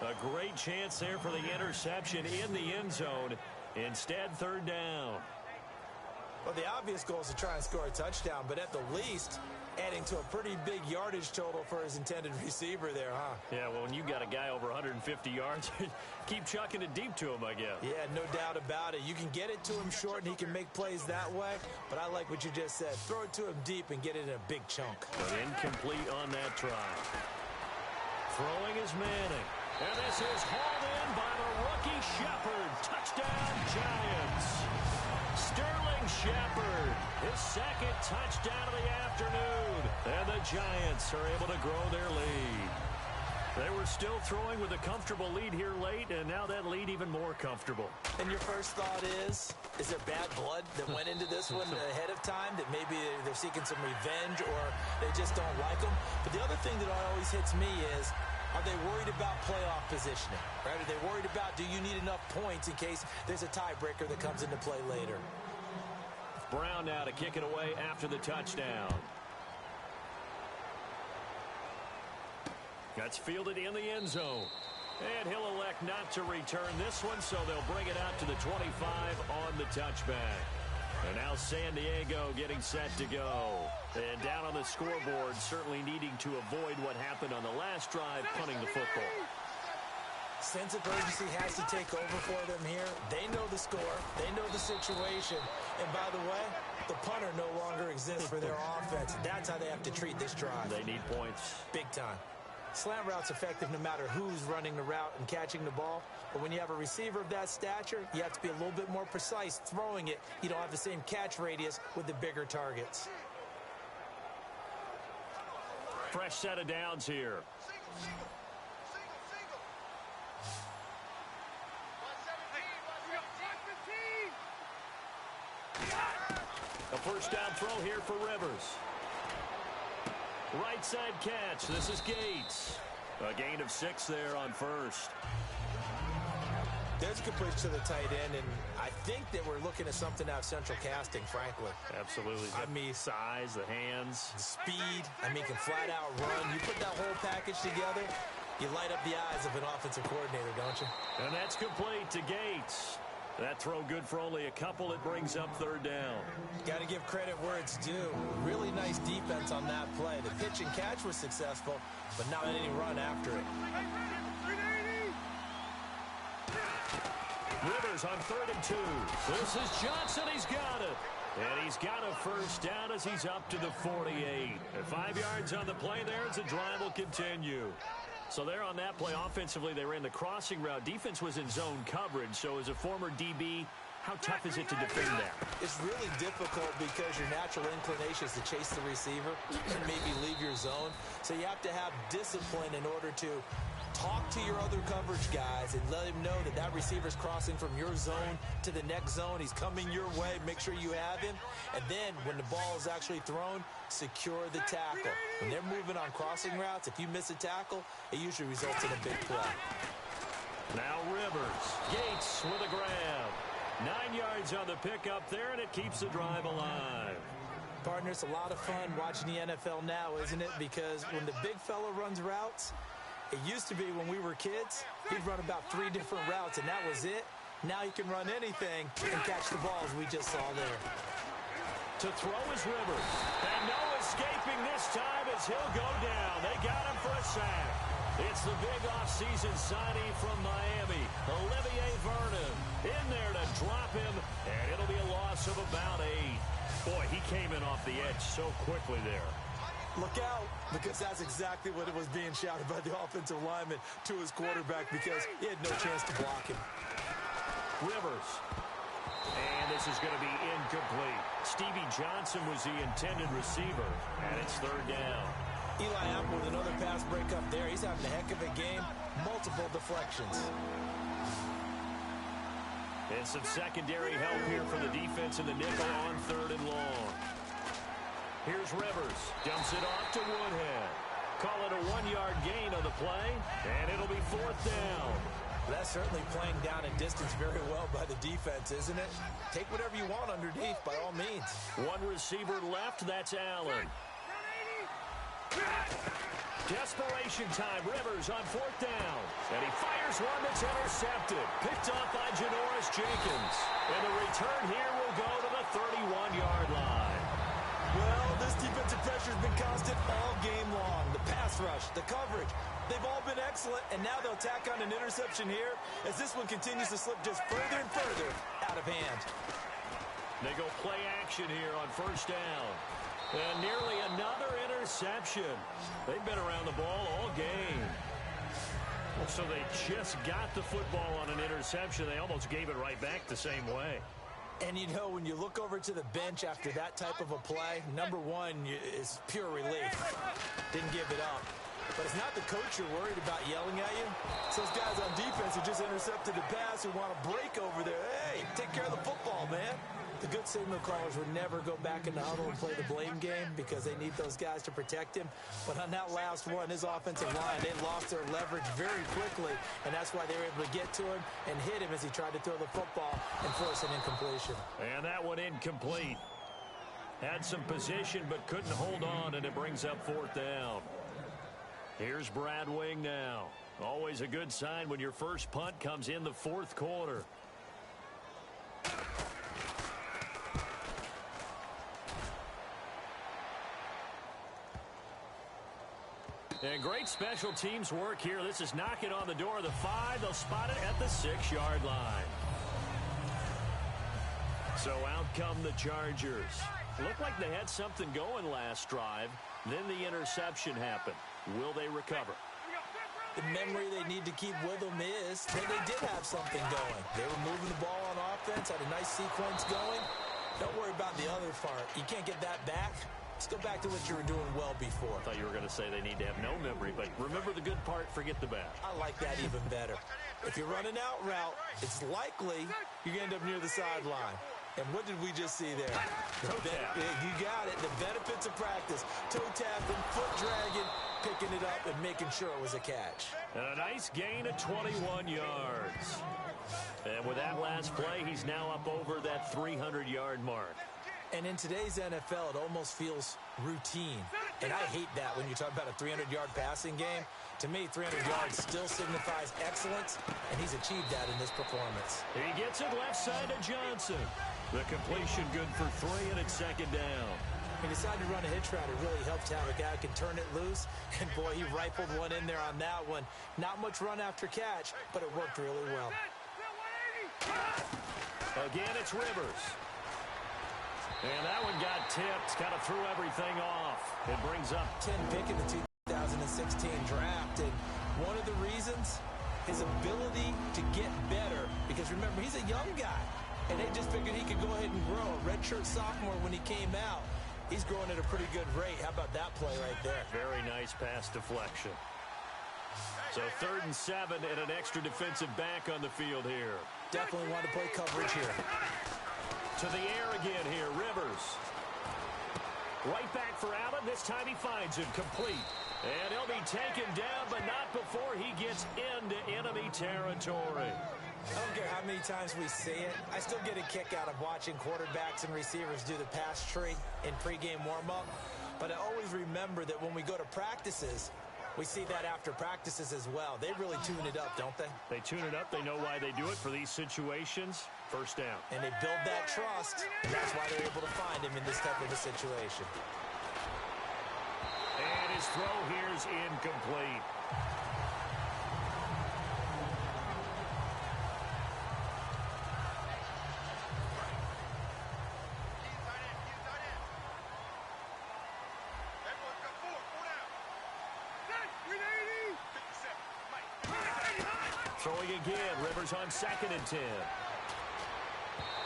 Speaker 1: A great chance there for the interception in the end zone. Instead, third down.
Speaker 2: Well, the obvious goal is to try and score a touchdown, but at the least, adding to a pretty big yardage total for his intended receiver there, huh?
Speaker 1: Yeah, well, when you got a guy over 150 yards, keep chucking it deep to him, I guess.
Speaker 2: Yeah, no doubt about it. You can get it to him short, and he can make plays that way, but I like what you just said. Throw it to him deep and get it in a big chunk.
Speaker 1: But incomplete on that try. Throwing is Manning. And this is hauled in by the rookie Shepard. Touchdown, Giants. Sterling Shepard, his second touchdown of the afternoon. And the Giants are able to grow their lead. They were still throwing with a comfortable lead here late, and now that lead even more comfortable.
Speaker 2: And your first thought is there bad blood that went into this one ahead of time, that maybe they're seeking some revenge or they just don't like them? But the other thing that always hits me is, are they worried about playoff positioning? Right? Are they worried about, do you need enough points in case there's a tiebreaker that comes into play later?
Speaker 1: Brown now to kick it away after the touchdown. That's fielded in the end zone. And he'll elect not to return this one, so they'll bring it out to the 25 on the touchback. And now San Diego getting set to go. And down on the scoreboard, certainly needing to avoid what happened on the last drive, punting the football.
Speaker 2: Sense of urgency has to take over for them here. They know the score. They know the situation. And by the way, the punter no longer exists for their offense. That's how they have to treat this drive.
Speaker 1: They need points.
Speaker 2: Big time. Slant route's effective no matter who's running the route and catching the ball. But when you have a receiver of that stature, you have to be a little bit more precise throwing it. You don't have the same catch radius with the bigger targets.
Speaker 1: Fresh set of downs here. A first down throw here for Rivers. Right side catch. This is Gates. A gain of 6 there on first.
Speaker 2: There's a good push to the tight end, and I think that we're looking at something out of central casting, frankly.
Speaker 1: Absolutely.
Speaker 2: I mean,
Speaker 1: size, the hands.
Speaker 2: the speed. I mean, can flat out run. You put that whole package together, you light up the eyes of an offensive coordinator, don't you?
Speaker 1: And that's complete to Gates. That throw good for only a couple. It brings up third down.
Speaker 2: Got to give credit where it's due. Really nice defense on that play. The pitch and catch was successful, but not any run after it.
Speaker 1: Rivers on 3rd and 2. This is Johnson. He's got it. And he's got a first down as he's up to the 48. At 5 yards on the play there as the drive will continue. So there on that play, offensively, they ran the crossing route. Defense was in zone coverage. So as a former DB, how tough is it to defend that?
Speaker 2: It's really difficult because your natural inclination is to chase the receiver and maybe leave your zone. So you have to have discipline in order to talk to your other coverage guys and let him know that that receiver's crossing from your zone to the next zone. He's coming your way. Make sure you have him. And then when the ball is actually thrown, secure the tackle. When they're moving on crossing routes, if you miss a tackle, it usually results in a big play.
Speaker 1: Now Rivers. Gates with a grab. 9 yards on the pickup there, and it keeps the drive alive.
Speaker 2: Partner, it's a lot of fun watching the NFL now, isn't it? Because when the big fella runs routes, it used to be when we were kids, he'd run about 3 different routes, and that was it. Now he can run anything and catch the balls we just saw there.
Speaker 1: To throw is Rivers. And no escaping this time as he'll go down. They got him for a sack. It's the big offseason signing from Miami, Olivier Vernon. In there to drop him, and it'll be a loss of about 8. Boy, he came in off the edge so quickly there.
Speaker 2: Look out, because that's exactly what it was being shouted by the offensive lineman to his quarterback because he had no chance to block him.
Speaker 1: Rivers. And the this is going to be incomplete. Stevie Johnson was the intended receiver, and it's third down.
Speaker 2: Eli Apple with another pass breakup there. He's having a heck of a game. Multiple deflections.
Speaker 1: And some secondary help here for the defense in the nickel on third and long. Here's Rivers. Dumps it off to Woodhead. Call it a 1-yard gain on the play, and it'll be fourth down.
Speaker 2: That's certainly playing down in distance very well by the defense, isn't it? Take whatever you want underneath, by all means.
Speaker 1: One receiver left, that's Allen. Desperation time, Rivers on fourth down. And he fires one that's intercepted. Picked off by Janoris Jenkins. And the return here will go to the 31-yard line.
Speaker 2: Well, this defensive pressure has been constant all game long. The pass rush, the coverage, they've all been excellent, and now they'll tack on an interception here as this one continues to slip just further and further out of hand.
Speaker 1: They go play action here on first down. And nearly another interception. They've been around the ball all game. So they just got the football on an interception. They almost gave it right back the same way.
Speaker 2: And, you know, when you look over to the bench after that type of a play, number one is pure relief. Didn't give it up. But it's not the coach you're worried about yelling at you. It's those guys on defense who just intercepted the pass who want to break over there. Hey, take care of the football, man. The good signal callers would never go back in the huddle and play the blame game because they need those guys to protect him. But on that last one, his offensive line, they lost their leverage very quickly, and that's why they were able to get to him and hit him as he tried to throw the football and force an incompletion.
Speaker 1: And that one incomplete. Had some position but couldn't hold on, and it brings up fourth down. Here's Brad Wing now. Always a good sign when your first punt comes in the fourth quarter. And great special teams work here. This is knocking on the door of the 5. They'll spot it at the 6-yard line. So out come the Chargers. Looked like they had something going last drive. Then the interception happened. Will they recover?
Speaker 2: The memory they need to keep with them is that they did have something going. They were moving the ball on offense, had a nice sequence going. Don't worry about the other part. You can't get that back. Let's go back to what you were doing well before.
Speaker 1: I thought you were going to say they need to have no memory, but remember the good part, forget the bad.
Speaker 2: I like that even better. If you're running out route, it's likely you're going to end up near the sideline. And what did we just see there?
Speaker 1: Toe tap.
Speaker 2: You got it. The benefits of practice. Toe tapping, foot dragging, picking it up, and making sure it was a catch.
Speaker 1: And a nice gain of 21 yards. And with that last play, he's now up over that 300-yard mark.
Speaker 2: And in today's NFL, it almost feels routine. And I hate that when you talk about a 300-yard passing game. To me, 300 yards still signifies excellence, and he's achieved that in this performance.
Speaker 1: He gets it left side to Johnson. The completion good for 3, and it's second down.
Speaker 2: He decided to run a hitch route. It really helps to have a guy who can turn it loose. And, boy, he rifled one in there on that one. Not much run after catch, but it worked really well.
Speaker 1: Again, it's Rivers. And that one got tipped, kind of threw everything off. It brings up
Speaker 2: 10 pick in the 2016 draft. And one of the reasons, his ability to get better. Because remember, he's a young guy. And they just figured he could go ahead and grow. A redshirt sophomore when he came out. He's growing at a pretty good rate. How about that play right there?
Speaker 1: Very nice pass deflection. So 3rd and 7 and an extra defensive back on the field here.
Speaker 2: Definitely want to play coverage here.
Speaker 1: To the air again here, Rivers. Right back for Allen. This time he finds him complete. And he'll be taken down, but not before he gets into enemy territory.
Speaker 2: I don't care how many times we see it. I still get a kick out of watching quarterbacks and receivers do the pass tree in pregame warm-up. But I always remember that when we go to practices, we see that after practices as well. They really tune it up, don't they?
Speaker 1: They tune it up. They know why they do it for these situations. First down.
Speaker 2: And they build that trust, and that's why they're able to find him in this type of a situation.
Speaker 1: And his throw here is incomplete. Throwing again. Rivers on 2nd and 10.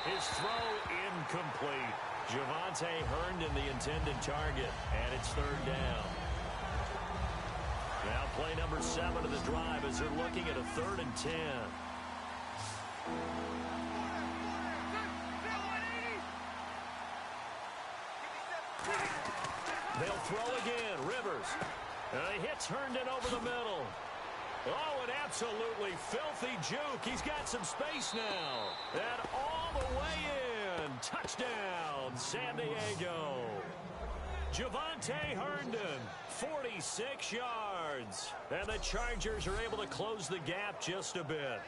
Speaker 1: His throw incomplete. Javonte Herndon, the intended target, and it's third down. Now play number 7 of the drive as they're looking at a 3rd and 10. They'll throw again. Rivers. He hits Herndon over the middle. Oh, an absolutely filthy juke. He's got some space now. And all the way in. Touchdown, San Diego. Javonte Herndon, 46 yards. And the Chargers are able to close the gap just a bit.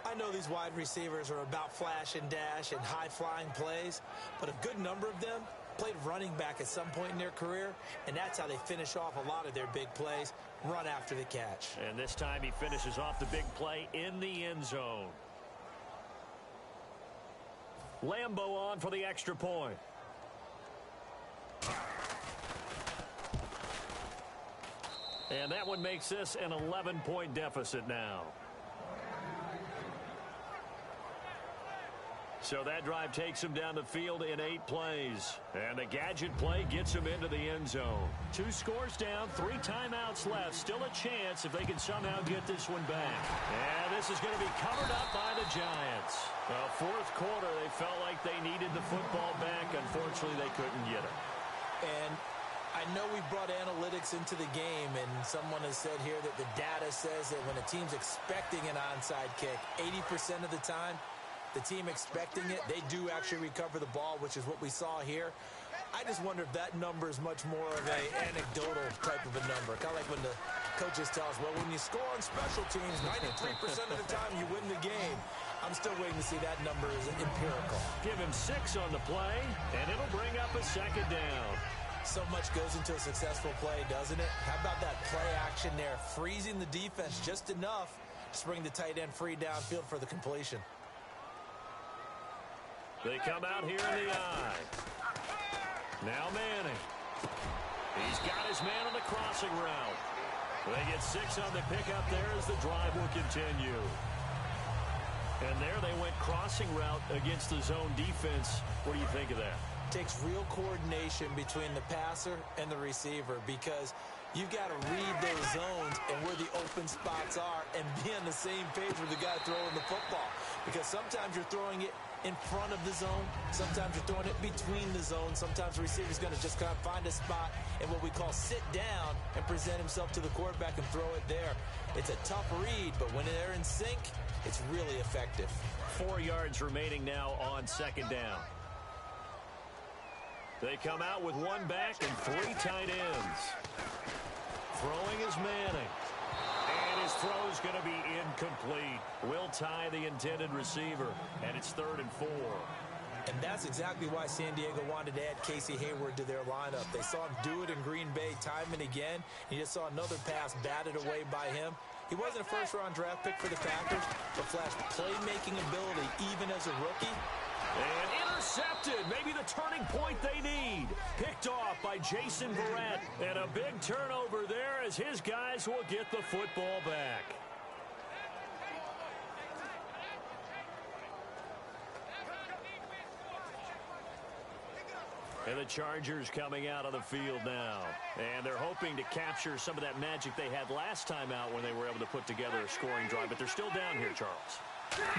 Speaker 2: I know these wide receivers are about flash and dash and high-flying plays, but a good number of them played running back at some point in their career, and that's how they finish off a lot of their big plays, run after the catch.
Speaker 1: And this time he finishes off the big play in the end zone. Lambo on for the extra point. And that one makes this an 11-point deficit now. So that drive takes him down the field in 8 plays. And the gadget play gets him into the end zone. 2 scores down, 3 timeouts left. Still a chance if they can somehow get this one back. And this is going to be covered up by the Giants. Well, 4th quarter, they felt like they needed the football back. Unfortunately, they couldn't get it.
Speaker 2: And I know we brought analytics into the game, and someone has said here that the data says that when a team's expecting an onside kick, 80% of the time, the team expecting it, they do actually recover the ball, which is what we saw here. I just wonder if that number is much more of an anecdotal type of a number. Kind of like when the coaches tell us, well, when you score on special teams, 93% of the time you win the game. I'm still waiting to see that number is empirical.
Speaker 1: Give him 6 on the play, and it'll bring up a 2nd down.
Speaker 2: So much goes into a successful play, doesn't it? How about that play action there, freezing the defense just enough to bring the tight end free downfield for the completion.
Speaker 1: They come out here in the eye. Now Manning. He's got his man on the crossing route. They get 6 on the pickup there as the drive will continue. And there they went crossing route against the zone defense. What do you think of that?
Speaker 2: Takes real coordination between the passer and the receiver, because you've got to read those zones and where the open spots are and be on the same page with the guy throwing the football. Because sometimes you're throwing it in front of the zone. Sometimes you're throwing it between the zones. Sometimes the receiver's going to just kind of find a spot and what we call sit down and present himself to the quarterback and throw it there. It's a tough read, but when they're in sync, it's really effective.
Speaker 1: 4 yards remaining now on 2nd down. They come out with 1 back and 3 tight ends. Throwing is Manning. And his throw is going to be incomplete. Will tie the intended receiver. And it's 3rd and 4.
Speaker 2: And that's exactly why San Diego wanted to add Casey Hayward to their lineup. They saw him do it in Green Bay time and again. You just saw another pass batted away by him. He wasn't a first-round draft pick for the Packers, but flashed playmaking ability even as a rookie.
Speaker 1: And intercepted. Maybe the turning point they need. Picked off by Jason Verrett. And a big turnover there as his guys will get the football back. And the Chargers coming out of the field now. And they're hoping to capture some of that magic they had last time out when they were able to put together a scoring drive. But they're still down here, Charles.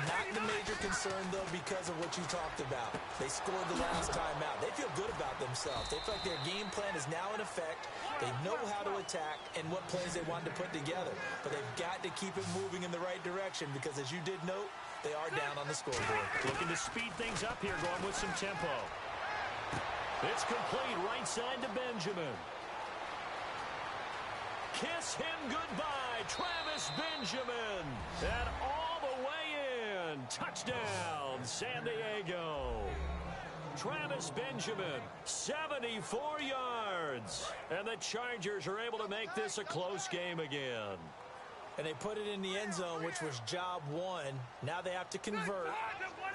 Speaker 2: Not the major concern, though, because of what you talked about. They scored the last time out. They feel good about themselves. They feel like their game plan is now in effect. They know how to attack and what plays they wanted to put together. But they've got to keep it moving in the right direction because, as you did note, they are down on the scoreboard.
Speaker 1: Looking to speed things up here, going with some tempo. It's complete right side to Benjamin. Kiss him goodbye, Travis Benjamin. And all the way in. Touchdown, San Diego. Travis Benjamin, 74 yards. And the Chargers are able to make this a close game again.
Speaker 2: And they put it in the end zone, which was job 1. Now they have to convert.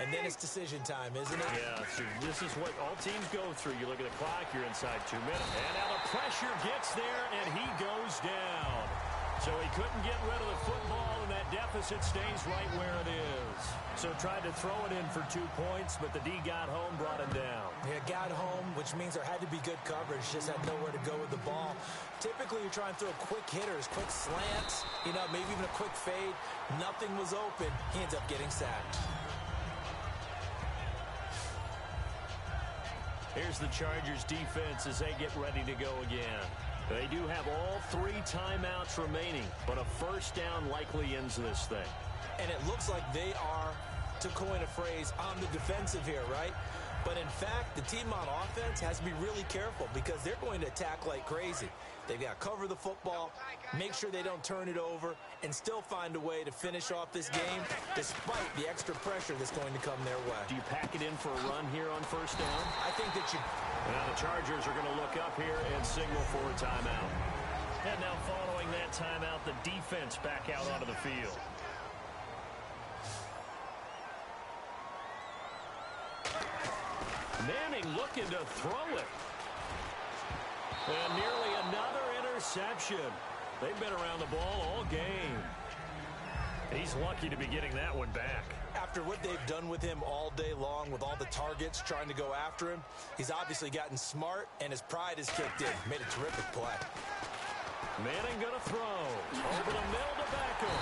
Speaker 2: And then it's decision time, isn't it?
Speaker 1: Yeah, so this is what all teams go through. You look at the clock, you're inside 2 minutes. And now the pressure gets there, and he goes down. So he couldn't get rid of the football, and that deficit stays right where it is. So tried to throw it in for 2 points, but the D got home, brought him down.
Speaker 2: Yeah, got home, which means there had to be good coverage, just had nowhere to go with the ball. Typically, you're trying to throw quick hitters, quick slants, maybe even a quick fade. Nothing was open. He ends up getting sacked.
Speaker 1: Here's the Chargers defense as they get ready to go again. They do have all 3 timeouts remaining, but a first down likely ends this thing.
Speaker 2: And it looks like they are, to coin a phrase, on the defensive here, right? But in fact, the team on offense has to be really careful because they're going to attack like crazy. They've got to cover the football, make sure they don't turn it over, and still find a way to finish off this game despite the extra pressure that's going to come their way.
Speaker 1: Do you pack it in for a run here on first down?
Speaker 2: I think that you...
Speaker 1: Now the Chargers are going to look up here and signal for a timeout. And now following that timeout, the defense back out onto the field. Manning looking to throw it. And nearly another interception. They've been around the ball all game. He's lucky to be getting that one back.
Speaker 2: After what they've done with him all day long, with all the targets trying to go after him, he's obviously gotten smart, and his pride has kicked in. Made a terrific play.
Speaker 1: Manning going to throw. Over the middle to Beckham.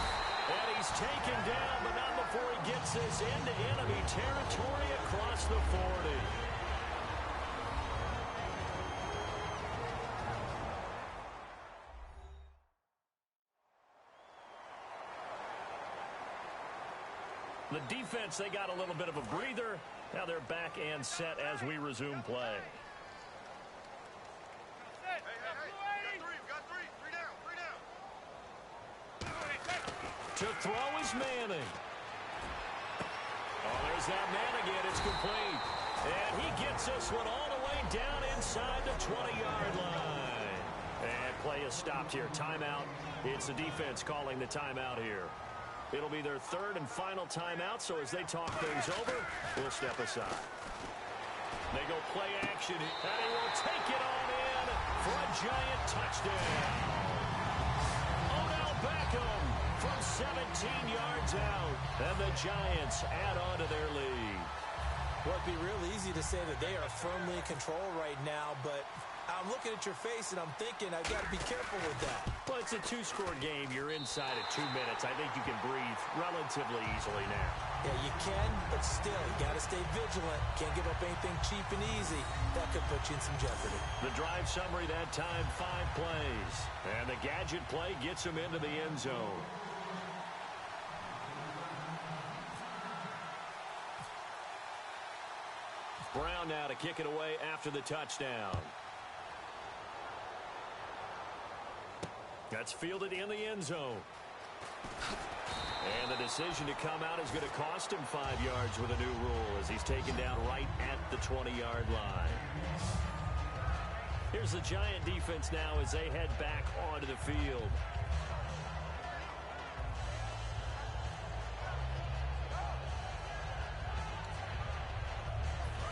Speaker 1: And he's taken down, but not before he gets this into enemy territory across the 40. The defense, they got a little bit of a breather. Now they're back and set as we resume play. To throw is Manning. Oh, there's that man again. It's complete. And he gets this one all the way down inside the 20-yard line. And play is stopped here. Timeout. It's the defense calling the timeout here. It'll be their third and final timeout, so as they talk things over, we'll step aside. They go play action, and he will take it on in for a giant touchdown. Odell Beckham from 17 yards out, and the Giants add on to their lead.
Speaker 2: Well, it'd be real easy to say that they are firmly in control right now, but I'm looking at your face, and I'm thinking I've got to be careful with that.
Speaker 1: Well, it's a 2-score game. You're inside of 2 minutes. I think you can breathe relatively easily now.
Speaker 2: Yeah, you can, but still, you got to stay vigilant. Can't give up anything cheap and easy. That could put you in some jeopardy.
Speaker 1: The drive summary that time, 5 plays. And the gadget play gets him into the end zone. Brown now to kick it away after the touchdown. That's fielded in the end zone. And the decision to come out is going to cost him 5 yards with a new rule as he's taken down right at the 20-yard line. Here's the Giant defense now as they head back onto the field.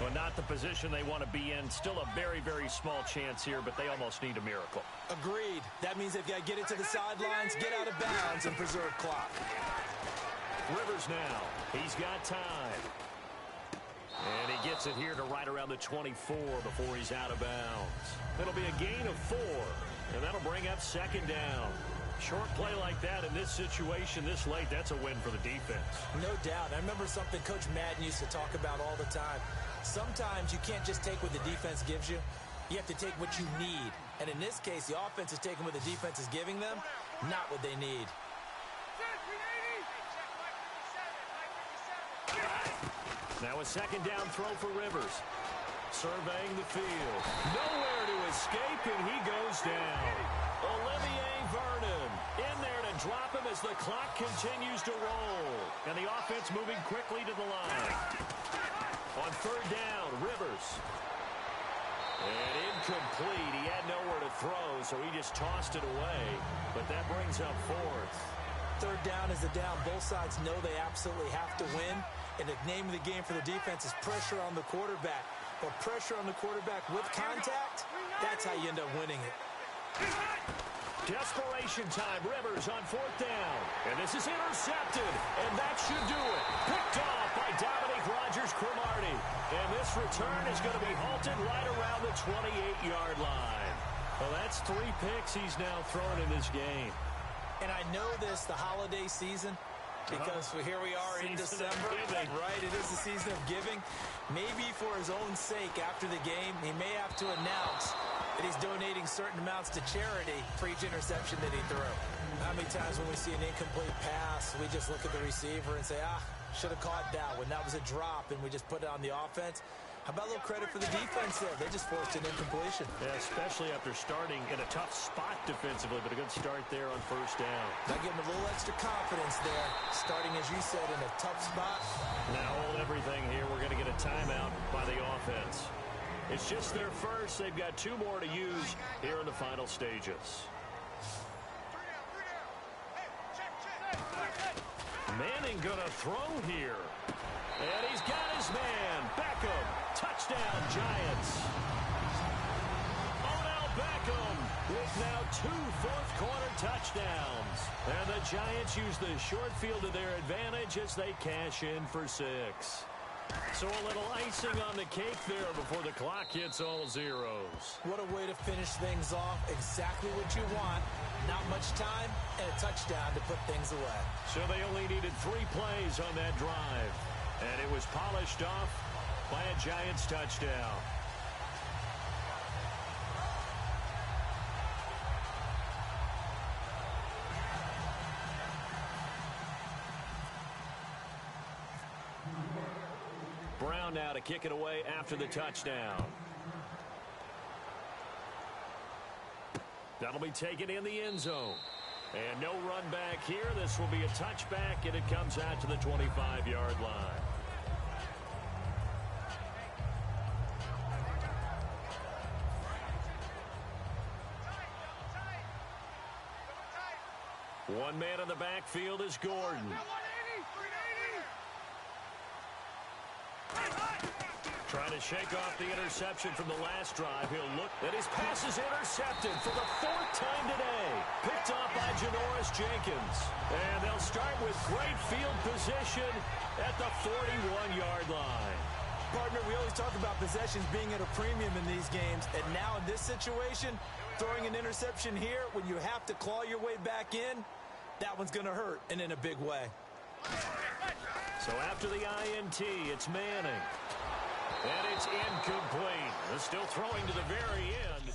Speaker 1: Well, not the position they want to be in. Still a very, very small chance here, but they almost need a miracle.
Speaker 2: Agreed. That means they've got to get it to the sidelines, get out of bounds, and preserve clock.
Speaker 1: Rivers now. He's got time. And he gets it here to right around the 24 before he's out of bounds. It'll be a gain of 4, and that'll bring up second down. Short play like that in this situation this late, that's a win for the defense.
Speaker 2: No doubt. I remember something Coach Madden used to talk about all the time. Sometimes you can't just take what the defense gives you. You have to take what you need. And in this case, the offense is taking what the defense is giving them, not what they need.
Speaker 1: Now a second down throw for Rivers. Surveying the field. Nowhere to escape, and he goes down. Olivier Vernon in there to drop him as the clock continues to roll. And the offense moving quickly to the line. On third down, Rivers. And incomplete. He had nowhere to throw, so he just tossed it away. But that brings up fourth.
Speaker 2: Third down is the down. Both sides know they absolutely have to win. And the name of the game for the defense is pressure on the quarterback. But pressure on the quarterback with contact, that's how you end up winning it.
Speaker 1: Desperation time. Rivers on 4th down. And this is intercepted. And that should do it. Picked off by Dominique Rodgers-Cromartie. And this return is going to be halted right around the 28-yard line. Well, that's 3 picks he's now thrown in this game.
Speaker 2: And I know this, the holiday season, because here we are in December, right? It is the season of giving. Maybe for his own sake, after the game, he may have to announce that he's donating certain amounts to charity for each interception that he threw. How many times when we see an incomplete pass, we just look at the receiver and say, should have caught that when that was a drop, and we just put it on the offense? How about a little credit for the defense there? They just forced an incompletion.
Speaker 1: Yeah, especially after starting in a tough spot defensively, but a good start there on 1st down.
Speaker 2: Now give him a little extra confidence there, starting, as you said, in a tough spot.
Speaker 1: Now hold everything here. We're going to get a timeout by the offense. It's just their first. They've got 2 more to use here in the final stages. Manning going to throw here. And he's got his man. Beckham. Touchdown, Giants. Odell Beckham with now 2 fourth-quarter touchdowns. And the Giants use the short field to their advantage as they cash in for 6. So a little icing on the cake there before the clock hits all zeros.
Speaker 2: What a way to finish things off. Exactly what you want. Not much time and a touchdown to put things away.
Speaker 1: So they only needed 3 plays on that drive. And it was polished off by a Giants touchdown. Brown now to kick it away after the touchdown. That'll be taken in the end zone. And no run back here. This will be a touchback, and it comes out to the 25-yard line. One man in the backfield is Gordon. Trying to shake off the interception from the last drive. He'll look, and his pass is intercepted for the 4th time today. Picked off by Janoris Jenkins. And they'll start with great field position at the 41-yard line.
Speaker 2: Partner, we always talk about possessions being at a premium in these games. And now in this situation, throwing an interception here when you have to claw your way back in, that one's going to hurt, and in a big way.
Speaker 1: So after the INT, it's Manning. And it's incomplete. They're still throwing to the very end.